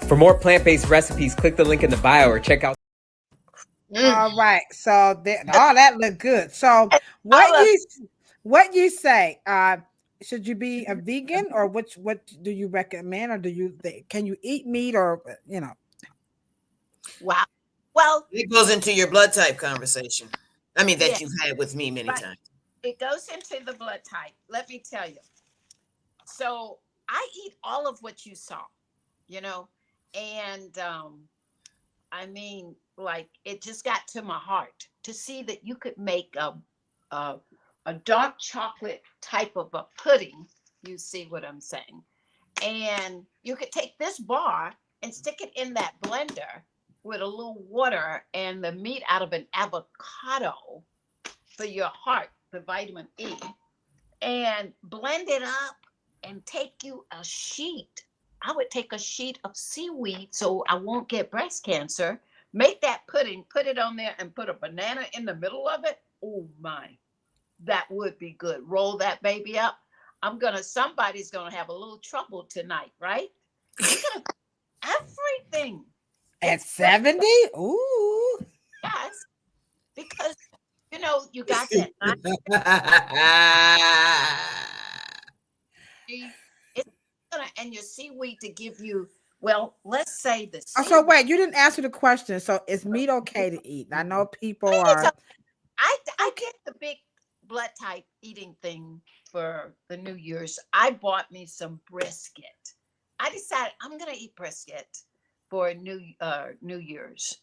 For more plant-based recipes, click the link in the bio or check out. All right. So that looked good. So what you say? Should you be a vegan or what do you recommend, or can you eat meat or Wow. Well, it goes into your blood type conversation. I mean, that you've had with me many times. It goes into the blood type. Let me tell you. So I eat all of what you saw, and I mean, like, it just got to my heart to see that you could make a dark chocolate type of a pudding. You see what I'm saying? And you could take this bar and stick it in that blender with a little water and the meat out of an avocado for your heart, the vitamin E, and blend it up and take you a sheet. I would take a sheet of seaweed so I won't get breast cancer. Make that pudding, put it on there, and put a banana in the middle of it. Oh my. that would be good. Roll that baby up. Somebody's gonna have a little trouble tonight, right? We're gonna everything. At It's 70? Ooh. yes, because you got that it's gonna and your seaweed to give you, well, let's say the Oh, so seaweed. wait, you didn't answer the question. So is meat okay to eat? I know people It's are I okay. did the big blood type eating thing for the New Year's. I bought me some brisket. I decided I'm gonna eat brisket for New Year's.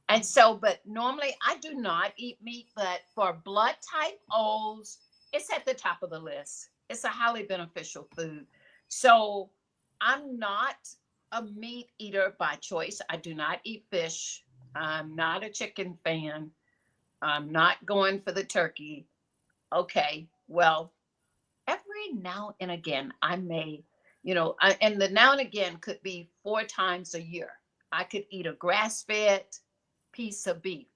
And so, but normally I do not eat meat, but for blood type O's, it's at the top of the list. It's a highly beneficial food. So I'm not a meat eater by choice. I do not eat fish. I'm not a chicken fan. I'm not going for the turkey. Okay, well, every now and again, I may, and the now and again could be 4 times a year. I could eat a grass fed piece of beef,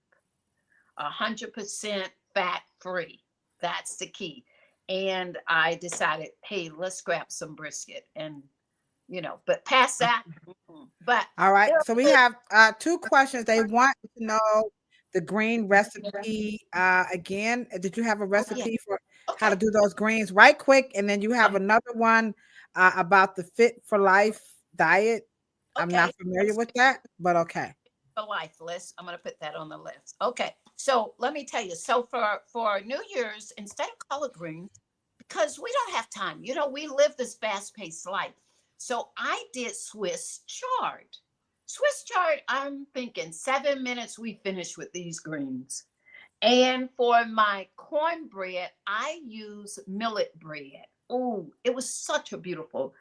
100% fat free. That's the key. And I decided, hey, let's grab some brisket but past that, but All right. So we have 2 questions. They want to know the green recipe. Again, did you have a oh, yeah, recipe for how to okay. do those greens right quick? And then you have another one about the Fit for Life diet. I'm Okay, not familiar let's with that, but okay. for life list. I'm going to put that on the list. Okay, so let me tell you. So for New Year's, instead of collard greens, because we don't have time, we live this fast-paced life. So I did Swiss chard. Swiss chard, I'm thinking 7 minutes we finish with these greens. And for my cornbread, I use millet bread. Oh, it was such a beautiful,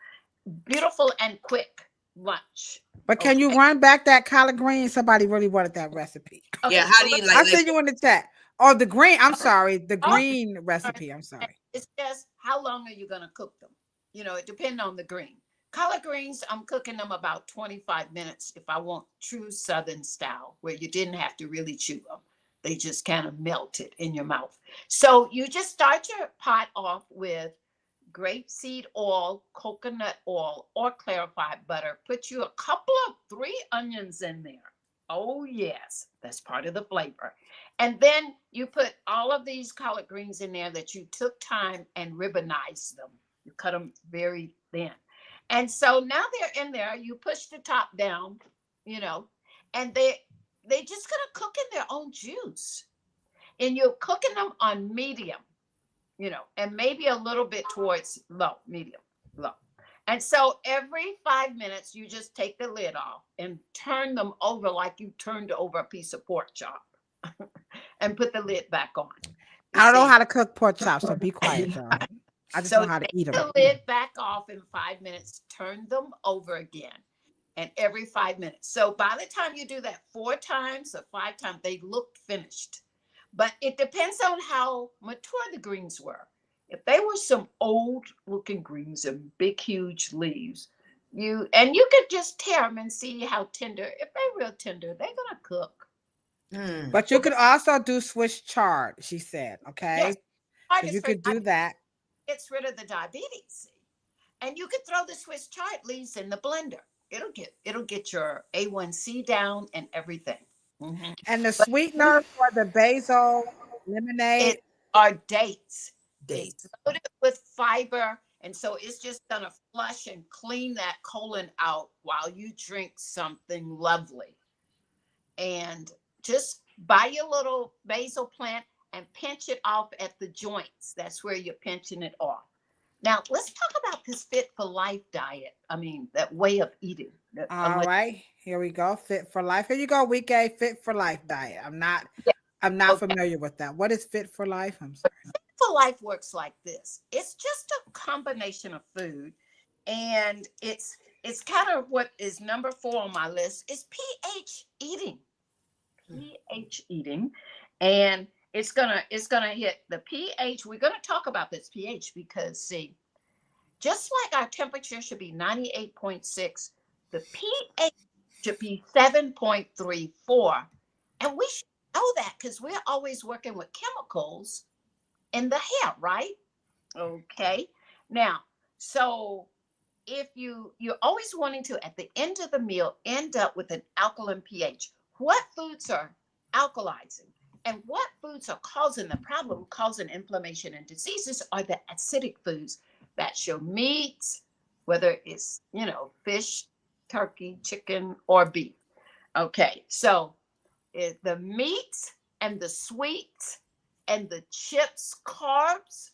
beautiful and quick lunch. But can you Okay. run back that collard green? Somebody really wanted that recipe. Okay. Yeah, how So do you I like see you in the chat. Oh, the green. I'm sorry. The oh, green recipe. I'm sorry. it's just how long are you going to cook them? It depends on the green. Collard greens, I'm cooking them about 25 minutes if I want true Southern style, where you didn't have to really chew them. They just kind of melted in your mouth. So you just start your pot off with grapeseed oil, coconut oil, or clarified butter. Put you a couple of 3 onions in there. Oh, yes, that's part of the flavor. And then you put all of these collard greens in there that you took time and ribbonized them. You cut them very thin. And so now they're in there. You push the top down, and they just gonna cook in their own juice. And you're cooking them on medium, and maybe a little bit towards low, medium, low. And so every 5 minutes, you just take the lid off and turn them over like you turned over a piece of pork chop and put the lid back on. I don't know See? how to cook pork chops, so be quiet, y'all. I just know So how to take eat them. the lid back off in 5 minutes, turn them over again. And every 5 minutes. So by the time you do that 4 times or 5 times, they look finished. But it depends on how mature the greens were. If they were some old looking greens and big, huge leaves, you could just tear them and see how tender. If they're real tender, they're gonna cook. But you could also do Swiss chard, she said. Yes, Okay. So you could do that. gets rid of the diabetes. And you could throw the Swiss chard leaves in the blender. It'll get your A1C down and everything. Mm-hmm. And the But sweetener for the basil lemonade. it are dates. It's dates? loaded with fiber. And so it's just going to flush and clean that colon out while you drink something lovely. And just buy your little basil plant and pinch it off at the joints. That's where you're pinching it off. Now, let's talk about this Fit for Life diet. I mean, that way of eating. All right. Here we go. Fit for Life. Here you go, week A, Fit for Life diet. I'm not familiar with that. What is Fit for Life? I'm sorry. Fit for Life works like this. It's just a combination of food. And it's kind of what is number 4 on my list is pH eating. pH eating. And it's gonna hit the pH. We're gonna talk about this pH because see, just like our temperature should be 98.6, the pH should be 7.34. And we should know that because we're always working with chemicals in the hair, right? Okay. Now, so if you're always wanting to, at the end of the meal, end up with an alkaline pH. What foods are alkalizing? And what foods are causing the problem, causing inflammation and diseases are the acidic foods. That's your meats, whether it's, fish, turkey, chicken, or beef. Okay, so the meats and the sweets and the chips, carbs,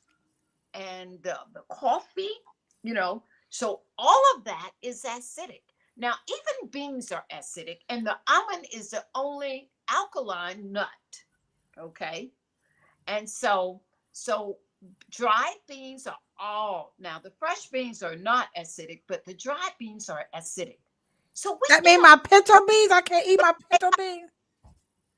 and the coffee, so all of that is acidic. Now, even beans are acidic, and the almond is the only alkaline nut. Okay. And so dried beans are all, now the fresh beans are not acidic, but the dried beans are acidic. So that means my pinto beans, I can't eat my pinto beans.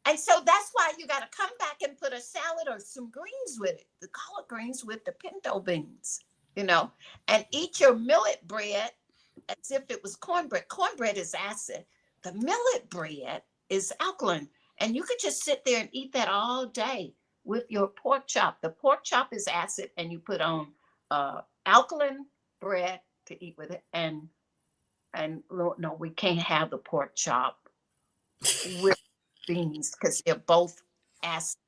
And so that's why you got to come back and put a salad or some greens with it, the collard greens with the pinto beans, and eat your millet bread as if it was cornbread. Cornbread is acid. The millet bread is alkaline. And you could just sit there and eat that all day with your pork chop. The pork chop is acid, and you put on alkaline bread to eat with it. And no, we can't have the pork chop with beans because they're both acid.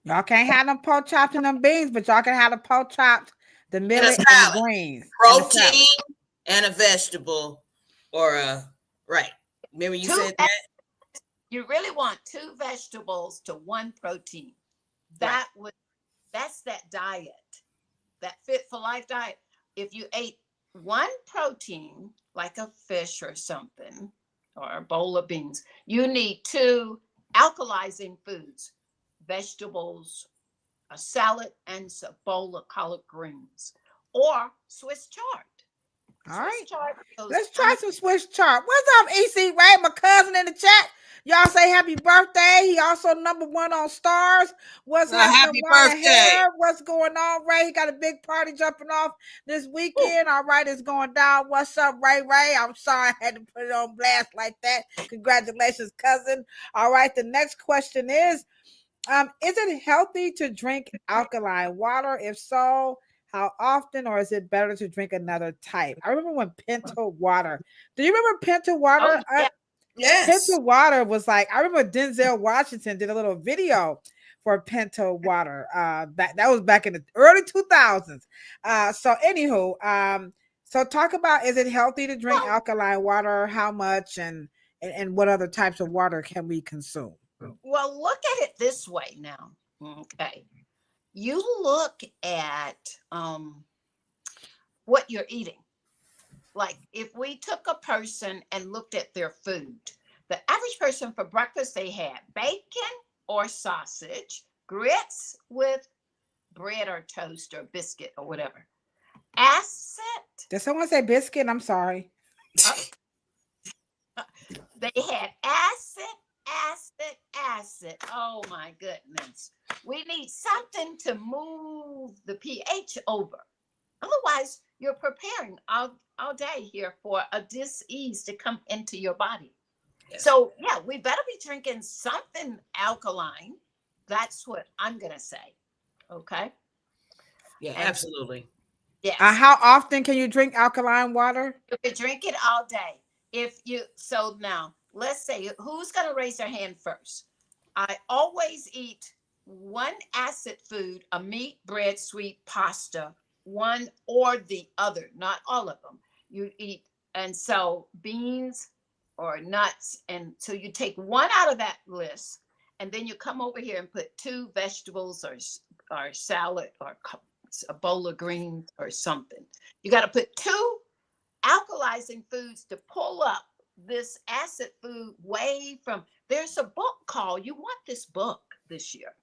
Y'all can't have them pork chops and them beans, but y'all can have the pork chops, the millet, and the greens. Protein and a vegetable, or right. Remember you said that? You really want 2 vegetables to 1 protein. That's that diet, that Fit for Life diet. If you ate 1 protein, like a fish or something, or a bowl of beans, you need 2 alkalizing foods, vegetables, a salad, and a bowl of collard greens, or Swiss chard. All right. Let's try some Swiss chard. What's up, EC Ray, my cousin in the chat? Y'all say happy birthday. He also #1 on stars. What's happening? Happy birthday. What's going on, Ray? He got a big party jumping off this weekend. Ooh. All right, it's going down. What's up, Ray? I'm sorry I had to put it on blast like that. Congratulations, cousin. All right, the next question is it healthy to drink alkaline water? If so, how often, or is it better to drink another type? I remember when Pinto water. Do you remember Pinto water? Oh, yeah. Yes. Pinto water was like, I remember Denzel Washington did a little video for Pinto water. That was back in the early 2000s. So anywho, so talk about, is it healthy to drink alkaline water? How much, and what other types of water can we consume? Well, look at it this way now. Okay. You look at what you're eating. Like if we took a person and looked at their food, the average person for breakfast, they had bacon or sausage, grits with bread or toast or biscuit or whatever. Acid. Did someone say biscuit? I'm sorry. They had acid. Oh my goodness. We need something to move the pH over. Otherwise, you're preparing all day here for a disease to come into your body. Yeah. So yeah, we better be drinking something alkaline. That's what I'm going to say. Okay. Yeah, absolutely. Yes. How often can you drink alkaline water? You can drink it all day. So now let's say, who's going to raise their hand first? I always eat 1 acid food, a meat, bread, sweet, pasta, one or the other, not all of them. You eat, and so beans or nuts. And so you take 1 out of that list, and then you come over here and put 2 vegetables or salad or a bowl of greens or something. You got to put 2 alkalizing foods to pull up this acid food way from. There's a book called, you want this book this year.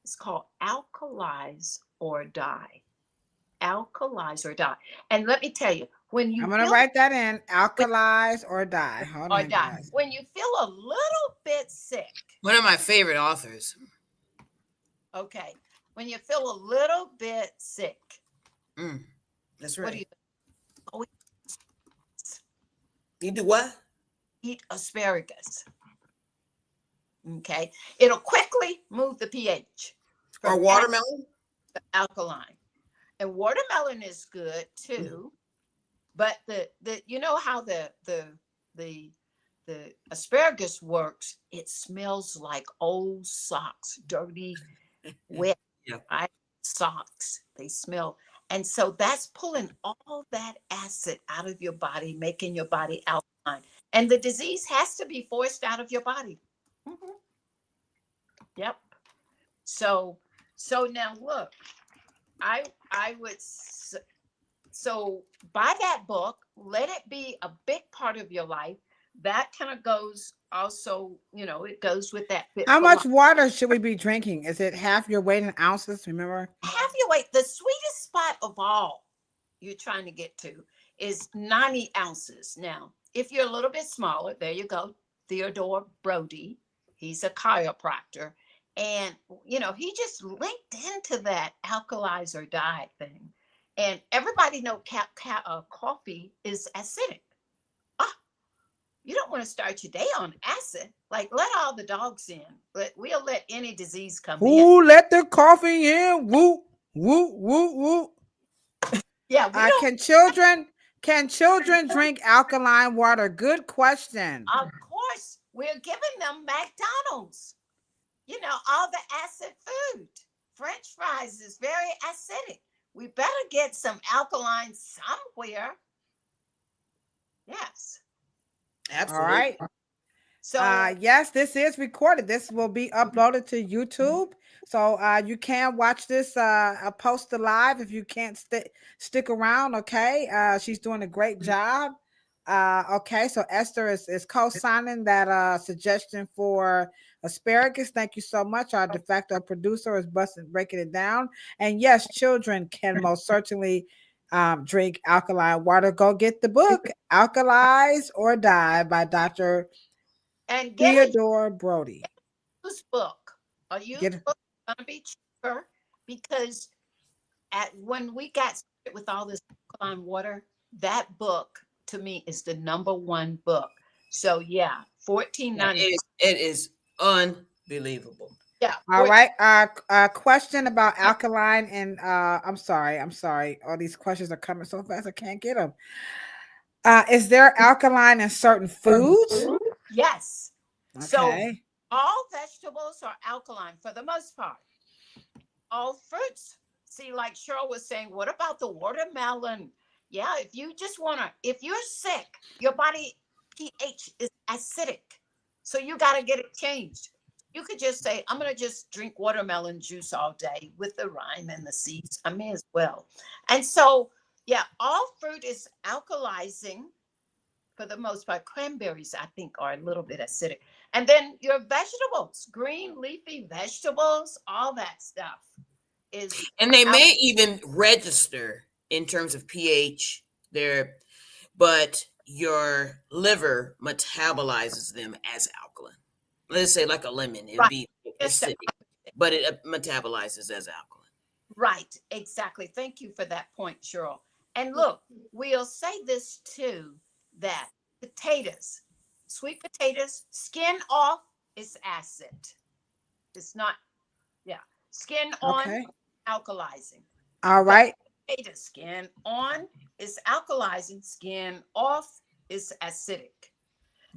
It's called Alkalize or Die. Alkalize or Die. And let me tell you, when you I'm going to write that in, alkalize or die. Hold on, die. guys. When you feel a little bit sick. One of my favorite authors. Okay. When you feel a little bit sick. That's right. What do you do? You do what? Eat asparagus. Okay. It'll quickly move the pH. Or watermelon? Alkaline. And watermelon is good too. But the you know how the asparagus works, it smells like old socks, dirty, wet socks. They smell. And so that's pulling all that acid out of your body, making your body alkaline. And the disease has to be forced out of your body. Mm-hmm. Yep. So now look, I would so buy that book, let it be a big part of your life. That kind of goes also, it goes with that. How much water should we be drinking? Is it half your weight in ounces? Remember? Half your weight. The sweetest spot of all you're trying to get to is 90 ounces. Now, if you're a little bit smaller, there you go. Theodore Brody, he's a chiropractor. And, he just linked into that alkalizer diet thing. And everybody know coffee is acidic. You don't want to start your day on acid. Like, let all the dogs in. We'll let any disease come in. Ooh, let the coffee in. Woo, woo, woo, woo. Yeah. Can children drink alkaline water? Good question. Of course, we're giving them McDonald's. All the acid food. French fries is very acidic. We better get some alkaline somewhere. Yes. Absolutely. All right. So yes, this is recorded. This will be uploaded to YouTube. So you can watch this post live if you can't stick around. Okay. She's doing a great job. Okay, so Esther is co-signing that suggestion for asparagus. Thank you so much. Our de facto producer is breaking it down. And yes, children can most certainly drink alkaline water. Go get the book, Alkalize or Die by Dr. Theodore Brody. Used book. A used book is going to be cheaper because when we got started with all this alkaline water, that book to me is the number one book. So yeah, $14.99. It is unbelievable. Yeah. All right. Question about alkaline and I'm sorry. All these questions are coming so fast I can't get them. Is there alkaline in certain foods? Yes. Okay. So all vegetables are alkaline for the most part. All fruits. See, like Cheryl was saying, what about the watermelon? Yeah, if you're sick, your body pH is acidic. So you got to get it changed. You could just say, I'm going to just drink watermelon juice all day with the rind and the seeds. I may as well. And so, yeah, all fruit is alkalizing for the most part. Cranberries, I think, are a little bit acidic. And then your vegetables, green leafy vegetables, all that stuff is. And they may even register in terms of pH there, but your liver metabolizes them as alkaline. Let's say like a lemon, it'd be acidic, but it metabolizes as alkaline. Right, exactly. Thank you for that point, Cheryl. And look, we'll say this too, that potatoes, sweet potatoes, skin off is acid. It's not, skin on, alkalizing. All right. Potato skin on is alkalizing, skin off is acidic.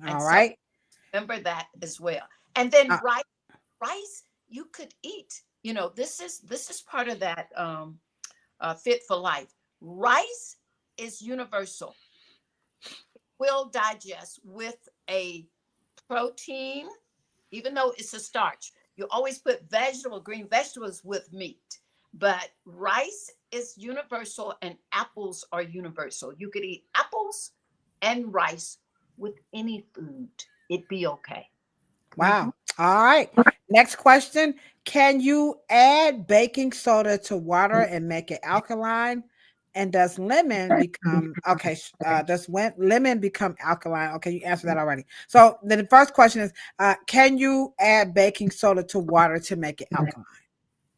All right. Remember that as well. And then rice, you could eat. This is part of that Fit for Life. Rice is universal. Will digest with a protein, even though it's a starch. You always put green vegetables with meat, but rice is universal and apples are universal. You could eat apples and rice with any food. It'd be okay. Wow. All right. Next question. Can you add baking soda to water and make it alkaline? And does lemon become lemon become alkaline? Okay, you answered that already. So the first question is, can you add baking soda to water to make it alkaline?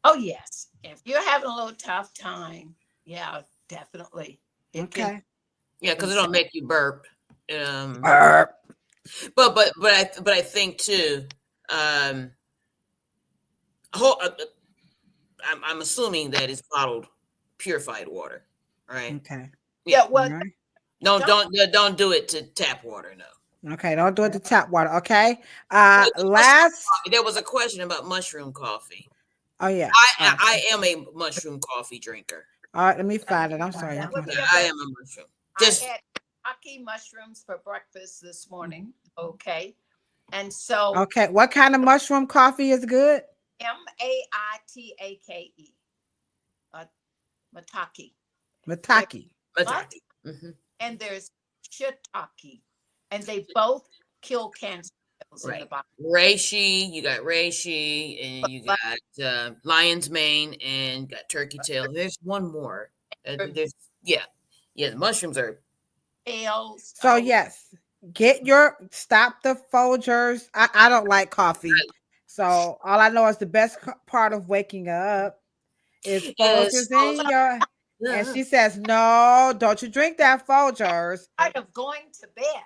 Oh, yes. If you're having a little tough time, yeah, definitely. Okay. Yeah, because it'll make you burp. Burp. But I think too, I'm assuming that it's bottled, purified water, right? Okay. Yeah, well, All right. Don't do it to tap water. No. Okay. Don't do it to tap water. Okay. Well, Last. there was a question about mushroom coffee. Oh yeah. I am a mushroom coffee drinker. All right. Let me find it. I'm sorry. that would be I am a mushroom. Just I had aki mushrooms for breakfast this morning. Okay. And so Okay. What kind of mushroom coffee is good? Maitake. Mataki. Mataki. mataki. Mhm. And there's shiitake. And they both kill cancer cells in the Right. body. Reishi, you got reishi, and you got lion's mane, and you got turkey tail. There's one more. There's the mushrooms are. Tails. So yes, stop the Folgers. I don't like coffee. So all I know is the best part of waking up is Folgers in your. And she says, "No, don't you drink that Folgers." Part of going to bed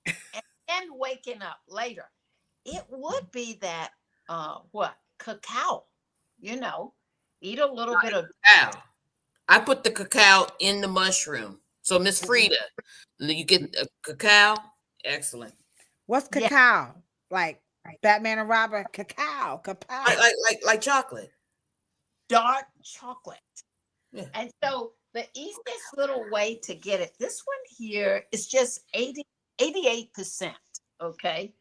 and then waking up later. It would be that cacao. Eat a little bit of Cacao. I put the cacao in the mushroom. So Miss Frida, you get a cacao. Excellent. What's cacao? Like Batman and Robin? Cacao. Like chocolate. dark chocolate. Yeah. And so the easiest little way to get it, this one here is just 88%. Okay.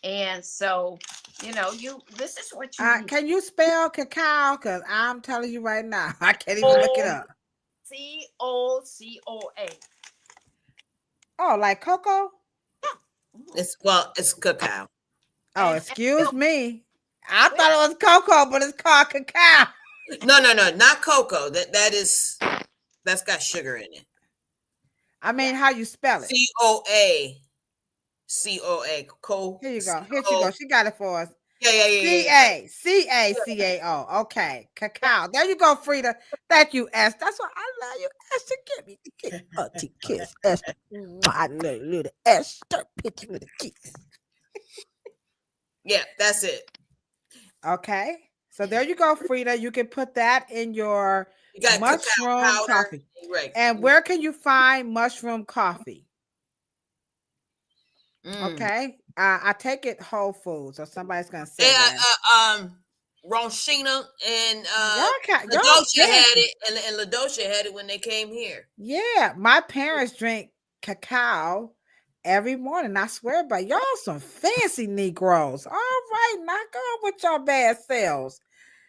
And so, this is what you need. Can you spell cacao? Because I'm telling you right now, I can't even look it up. COCOA. Oh, like cocoa? It's cacao. Oh, excuse me. I thought it was cocoa, but it's called cacao. No, not cocoa. That's got sugar in it. I mean, how you spell it? COA. Here you go. Here she goes. She got it for us. Yeah. CACAO. Okay. Cacao. There you go, Frida. Thank you, Esther. That's why I love you, Esther. Give me the kiss. Auntie kiss, Esther. I love you, little Esther. Pitch me the kiss. Yeah, that's it. Okay. So there you go, Frida. You can put that in your mushroom coffee. Right. And where can you find mushroom coffee? Okay. I take it Whole Foods, or somebody's gonna say that. Ronshina and Ladosha had it, and Ladosha had it when they came here. Yeah, my parents drink cacao every morning. I swear by y'all, some fancy Negroes. All right, knock on with your bad selves.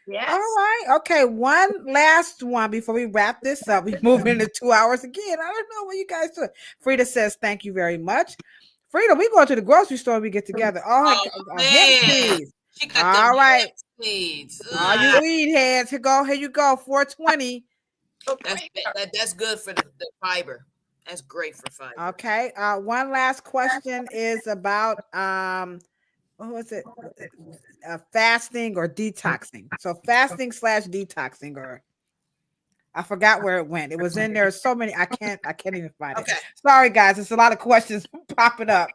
Yes. All right. Okay. One last one before we wrap this up. We move into 2 hours again. I don't know what you guys do. Frida says, "Thank you very much." Frida, we go to the grocery store. We get together. Hemp seeds. She got all right. Seeds. All you weed heads, here you go. 420. That's good for the fiber. That's great for fiber. Okay. One last question is about what was it? Fasting or detoxing. So fasting / detoxing, or I forgot where it went. It was in there. So many. I can't even find it. Sorry, guys. It's a lot of questions popping up.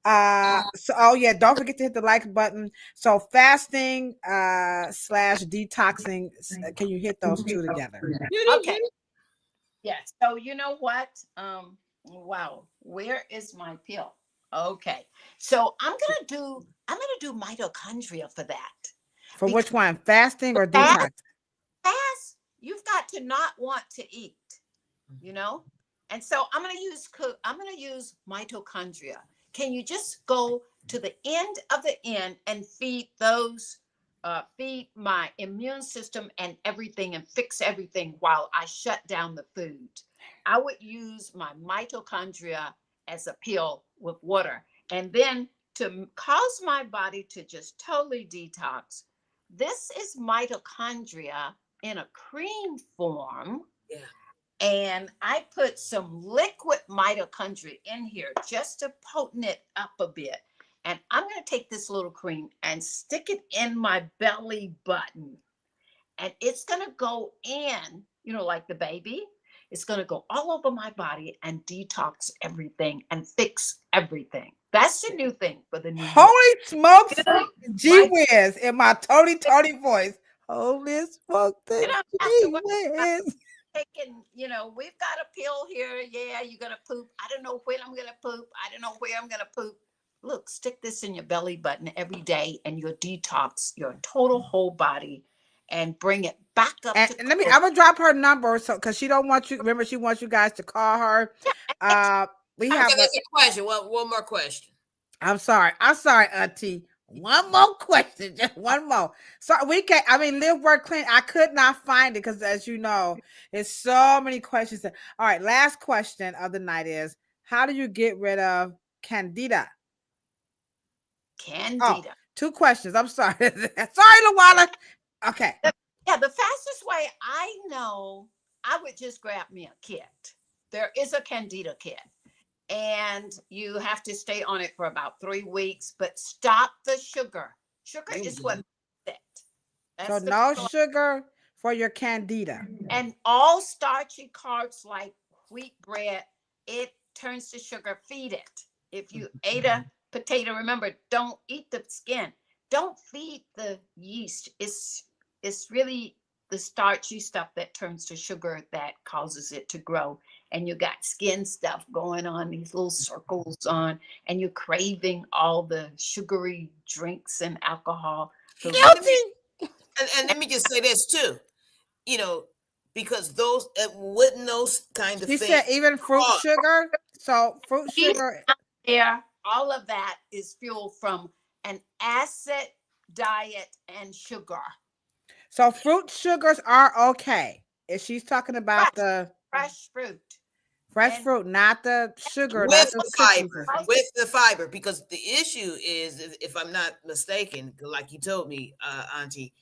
Don't forget to hit the like button. So fasting / detoxing. Can you hit those two together? Okay. Yes. So you know what? Wow. Where is my pill? Okay. So I'm gonna do mitochondria for that. For which one? Fasting or detox? Fast. You've got to not want to eat, and so I'm going to use mitochondria. Can you just go to the end of the end and feed my immune system and everything, and fix everything while I shut down the food? I would use my mitochondria as a pill with water, and then to cause my body to just totally detox. This is mitochondria in a cream form. Yeah. And I put some liquid mitochondria in here just to potent it up a bit. And I'm going to take this little cream and stick it in my belly button. And it's going to go in, like the baby. It's going to go all over my body and detox everything and fix everything. That's the new thing for the new Holy smokes, gee whiz, in my Tony voice. Holy smoke You the don't have to worry about Jesus. taking, we've got a pill here. Yeah, you're going to poop. I don't know when I'm going to poop. I don't know where I'm going to poop. Look, stick this in your belly button every day and you'll detox your total whole body and bring it back up And to let me, code. I'm gonna drop her number so because she don't want you. Remember, she wants you guys to call her. We Okay, have there's a question. One more question. I'm sorry, Auntie. One more question, just one more. So we can. I mean, live, work, clean. I could not find it because, as you know, it's so many questions. All right, last question of the night is: how do you get rid of candida? Oh, Candida. 2 questions. I'm sorry. Sorry, Luana. Okay. Yeah, the fastest way I know, I would just grab me a kit. There is a candida kit. And you have to stay on it for about 3 weeks, but stop the sugar. Sugar is what makes it. So That's the no sugar for your candida. and all starchy carbs like wheat bread, it turns to sugar. Feed it. If you ate a potato, remember, don't eat the skin. Don't feed the yeast. It's really the starchy stuff that turns to sugar that causes it to grow. And you got skin stuff going on, these little circles on, and you're craving all the sugary drinks and alcohol. So And let me just say this too. Because those wouldn't those kind of She things said even fruit cause sugar. So fruit yeast sugar. out there, all of that is fueled from an acid diet and sugar. So fruit sugars are okay. If she's talking about Fresh, the fresh fruit. fresh And fruit, not the sugar, not with the the cookies. fiber, because the issue is, if I'm not mistaken, like you told me, Auntie,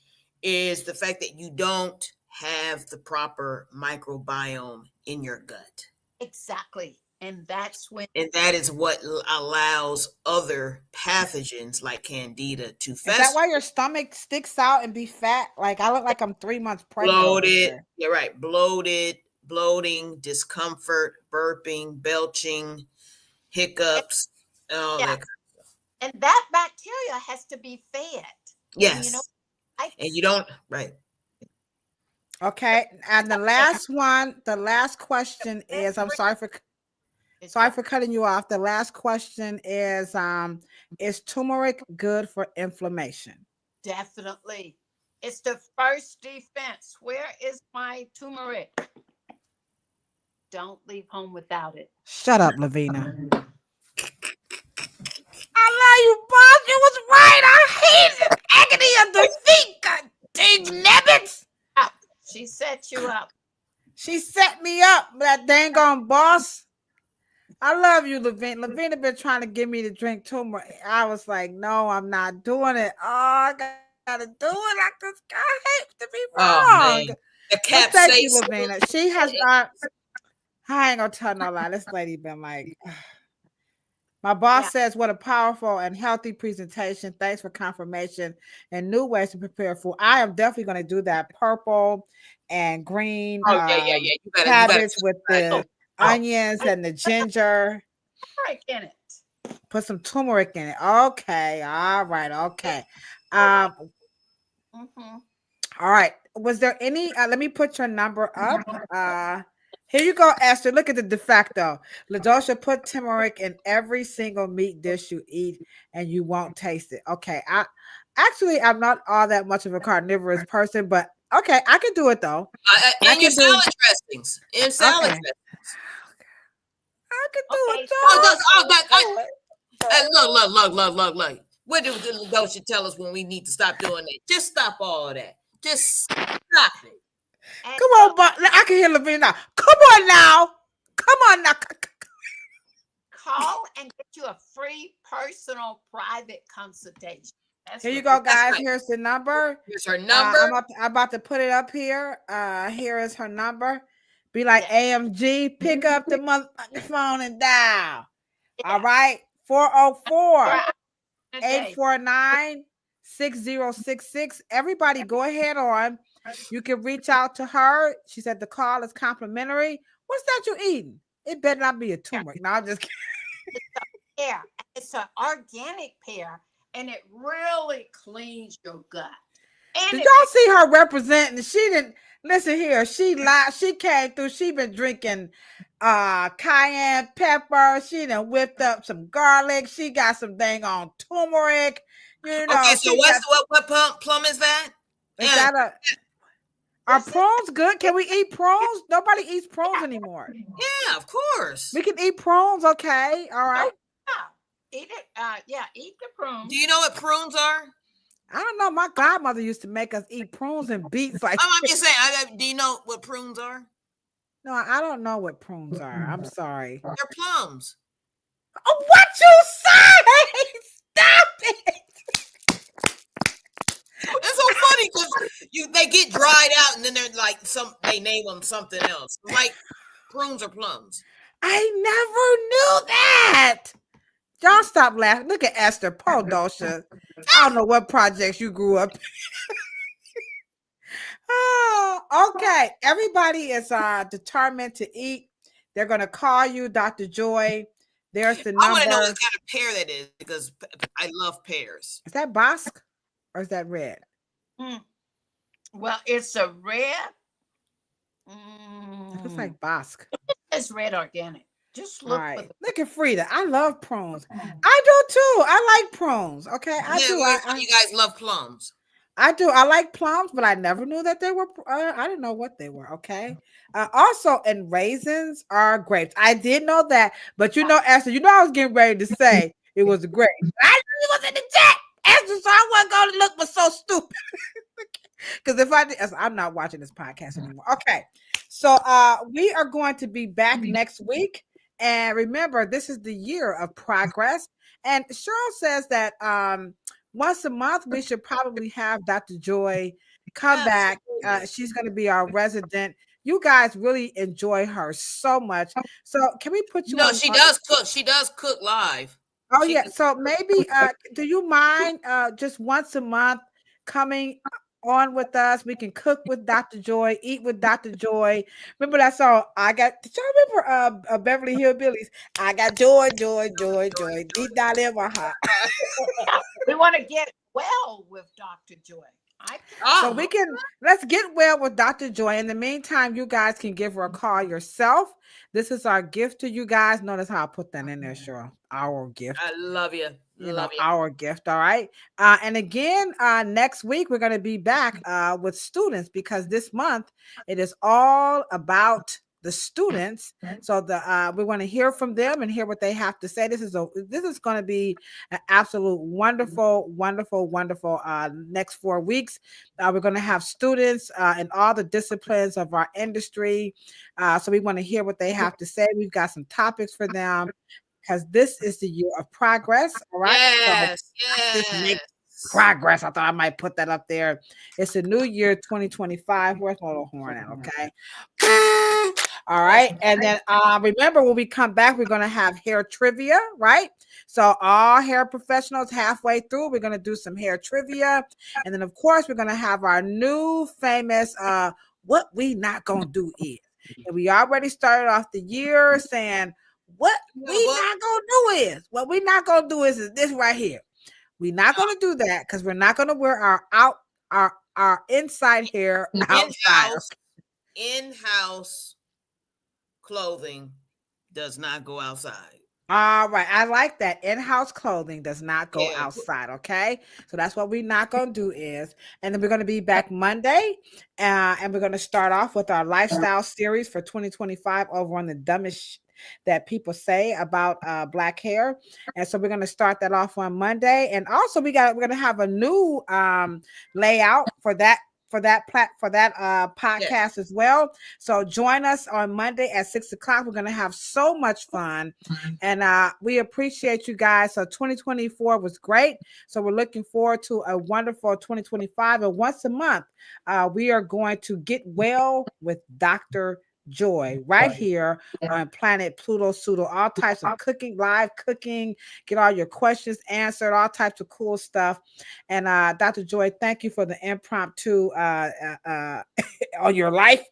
is the fact that you don't have the proper microbiome in your gut. exactly. And that's when And that is what allows other pathogens like candida to Is that fester. why your stomach sticks out and be fat? Like I look like I'm 3 months pregnant over Bloated, here. you're right, bloating, discomfort, burping, belching, and, hiccups, all yeah, that. and that bacteria has to be fed. And Yes. I And you don't, right. Okay. And the last question is I'm sorry for cutting you off. The last question is turmeric good for inflammation? definitely. It's the first defense. Where is my turmeric? Don't leave home without it. Shut up, Lavina. I love you, boss. You was right. I hate it. Agony of defeat. God dang nabbits. She set you up. She set me up, that dang on boss. I love you, Lavina. Lavina been trying to get me to drink turmeric. I was like, no, I'm not doing it. Oh, I gotta do it. I just hate to be Oh wrong. man. The But thank you, capsaicin. Lavina. She has I ain't gonna tell no lie. This lady been like, my boss says, what a powerful and healthy presentation. Thanks for confirmation and new ways to prepare food. I am definitely going to do that purple and green Oh yeah. You gotta cabbage with the onions and the ginger. Turmeric in it. Put some turmeric in it. Okay. All right. Okay. Mm-hmm. All right. Was there any? Let me put your number up. Here you go, Esther. Look at the de facto. Ladosha, put turmeric in every single meat dish you eat, and you won't taste it. Okay. I'm not all that much of a carnivorous person, but okay, I can do it though. and your salad dressings. In salad Okay. dressings. I can do it, Look. What do Ladosha tell us when we need to stop doing that? Just stop all of that. Just stop it. Come on, but I can hear Lavina now. Come on now. Call and get you a free personal private consultation. Here you go, guys. Here's the number. Here's her number. I'm about to put it up here. Here is her number. Be like, AMG, pick up the motherfucking phone and dial. All right. 404-849-6066. Everybody go ahead on. You can reach out to her. She said the call is complimentary. What's that you eating? It better not be a turmeric. No, I'm just kidding. It's a pear. It's an organic pear, and it really cleans your gut. And Did if y'all see her representing? She didn't listen here. She lied. She came through. She been drinking cayenne pepper. She done whipped up some garlic. She got some dang on turmeric. You know, Okay, so she got. what plum is that? Is Yeah. that a? Are Is it? prawns good? Can we eat prawns? Nobody eats prawns anymore. Yeah, of course. We can eat prawns. Okay. All right. Oh, yeah. Eat it. Yeah, eat the prunes. Do you know what prunes are? I don't know. My godmother used to make us eat prunes and beets. Like, I'm just saying. Do you know what prunes are? no, I don't know what prunes are. I'm sorry. They're plums. Oh, what you say? Stop it. It's so funny because they get dried out and then they're like they name them something else. Like prunes or plums. I never knew that. Y'all stop laughing. Look at Esther, Paul Dosha. I don't know what projects you grew up. Oh, okay. Everybody is determined to eat. They're gonna call you, Dr. Joy. There's the I want to know number. what kind of pear that is because I love pears. Is that Bosque or is that red? Well, it's a red. It looks like Bosque. It's red organic. Just All look right. for the. Look at Frida. I love prunes. I do too. I like prunes. Okay. I Yeah, do. you guys love plums. I do. I like plums, but I never knew that they were. I didn't know what they were. Okay. Also, and raisins are grapes. I did know that, but you know, Esther, you know, I was getting ready to say it was a grape. I knew it was in the chat, Esther, so I wasn't going to look but so stupid. Because if I did, I'm not watching this podcast anymore. Okay. So we are going to be back next week. And remember, this is the year of progress. And Cheryl says that once a month, we should probably have Dr. Joy come back. She's going to be our resident. You guys really enjoy her so much. So can we put you No, on? she does cook. She does cook live. Oh, yeah. So maybe do you mind just once a month coming on with us? We can cook with Dr. Joy, eat with Dr. Joy. Remember that song? Did y'all remember Beverly Hillbillies? I got joy, joy, joy, joy, deep down in my heart. We want to get well with Dr. Joy. So let's get well with Dr. Joy. In the meantime, you guys can give her a call yourself. This is our gift to you guys. Notice how I put that in there, Cheryl. Our gift. I love you. Our gift. All right. And again, next week, we're going to be back with students because this month it is all about the students. So we want to hear from them and hear what they have to say. This is going to be an absolute wonderful next 4 weeks. We're going to have students in all the disciplines of our industry. So we want to hear what they have to say. We've got some topics for them because this is the year of progress. All right. Yes. Yes. Progress. I thought I might put that up there. It's a new year, 2025. Where's my little horn at? Okay. All right. And then remember, when we come back, we're going to have hair trivia, right? So all hair professionals halfway through, we're going to do some hair trivia. And then, of course, we're going to have our new famous what we not going to do is. And we already started off the year saying what we not going to do is this right here. We're not going to do that because we're not going to wear our inside hair outside. In-house clothing does not go outside. All right. I like that. In-house clothing does not go outside. Okay. So that's what we're not going to do is. And then we're going to be back Monday. And we're going to start off with our lifestyle series for 2025 over on the dumbest that people say about black hair. And so we're going to start that off on Monday. And also we're going to have a new layout for that podcast as well. So join us on Monday at 6:00. We're going to have so much fun, and we appreciate you guys. So 2024 was great. So we're looking forward to a wonderful 2025. And once a month, we are going to get well with Dr. Joy right here on Planet Pluto Pseudo. All types of cooking, live cooking, get all your questions answered, all types of cool stuff. And Dr. Joy, thank you for the impromptu on your life.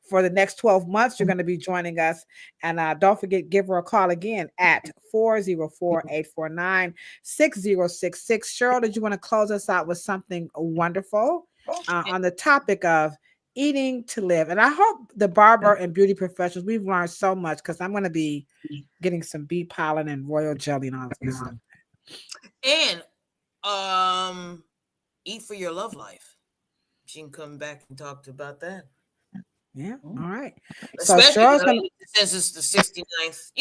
For the next 12 months, you're going to be joining us. And don't forget, give her a call again at 404-849-6066. Cheryl, did you want to close us out with something wonderful? on the topic of eating to live. And I hope the barber and beauty professionals, we've learned so much, because I'm going to be getting some bee pollen and royal jelly and all this good stuff. And eat for your love life. She can come back and talk about that. Yeah. All right. Especially since it's the 69th,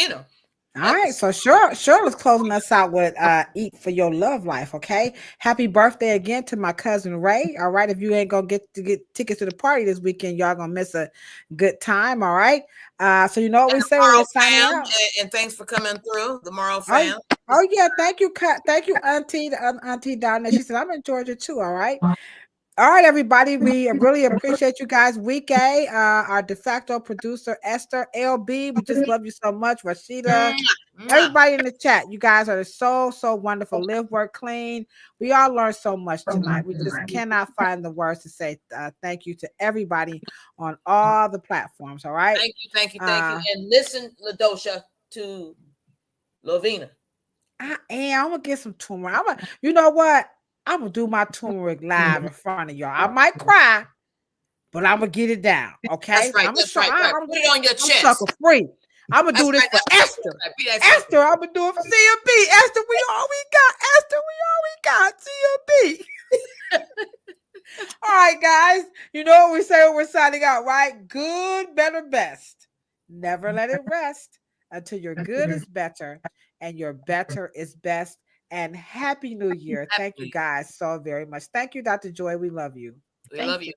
All right, so Cheryl's closing us out with eat for your love life, okay? Happy birthday again to my cousin Ray. All right, if you ain't gonna get tickets to the party this weekend, y'all gonna miss a good time. All right. So you know what we say when we're signing out. And thanks for coming through, the Morrow fam. Oh yeah, thank you, Auntie down there. She said I'm in Georgia too. All right. All right, everybody. We really appreciate you guys. Week A, our de facto producer, Esther, LB. We just love you so much. Rashida, everybody in the chat. You guys are so wonderful. Live, work, clean. We all learned so much tonight. We just cannot find the words to say thank you to everybody on all the platforms. All right. Thank you. And listen, Ladosha, to Lovina. I'm gonna get some turmeric. You know what? I'm gonna do my turmeric live in front of y'all. I might cry, but I'm gonna get it down. Okay, that's right. Put it on your chest. I'm sucker free. I'm gonna do this for Esther. Esther, I'm gonna do it for CMB. Esther, we all we got. CMB. All right, guys. You know what we say when we're signing out, right? Good, better, best. Never let it rest until your good is better and your better is best. And Happy New Year. Thank you guys so very much. Thank you, Dr. Joy. We love you. We love you.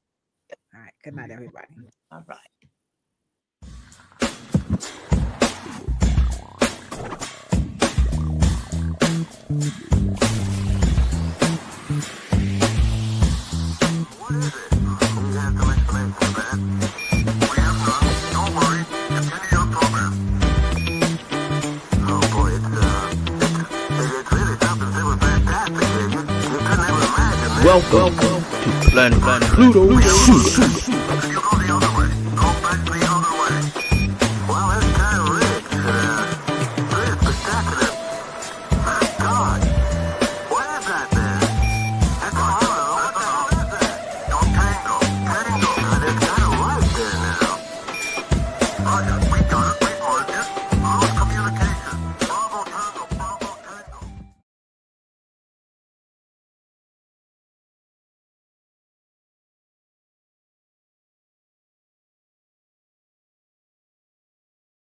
All right. Good night, everybody. All right. Welcome to Planet Pluto.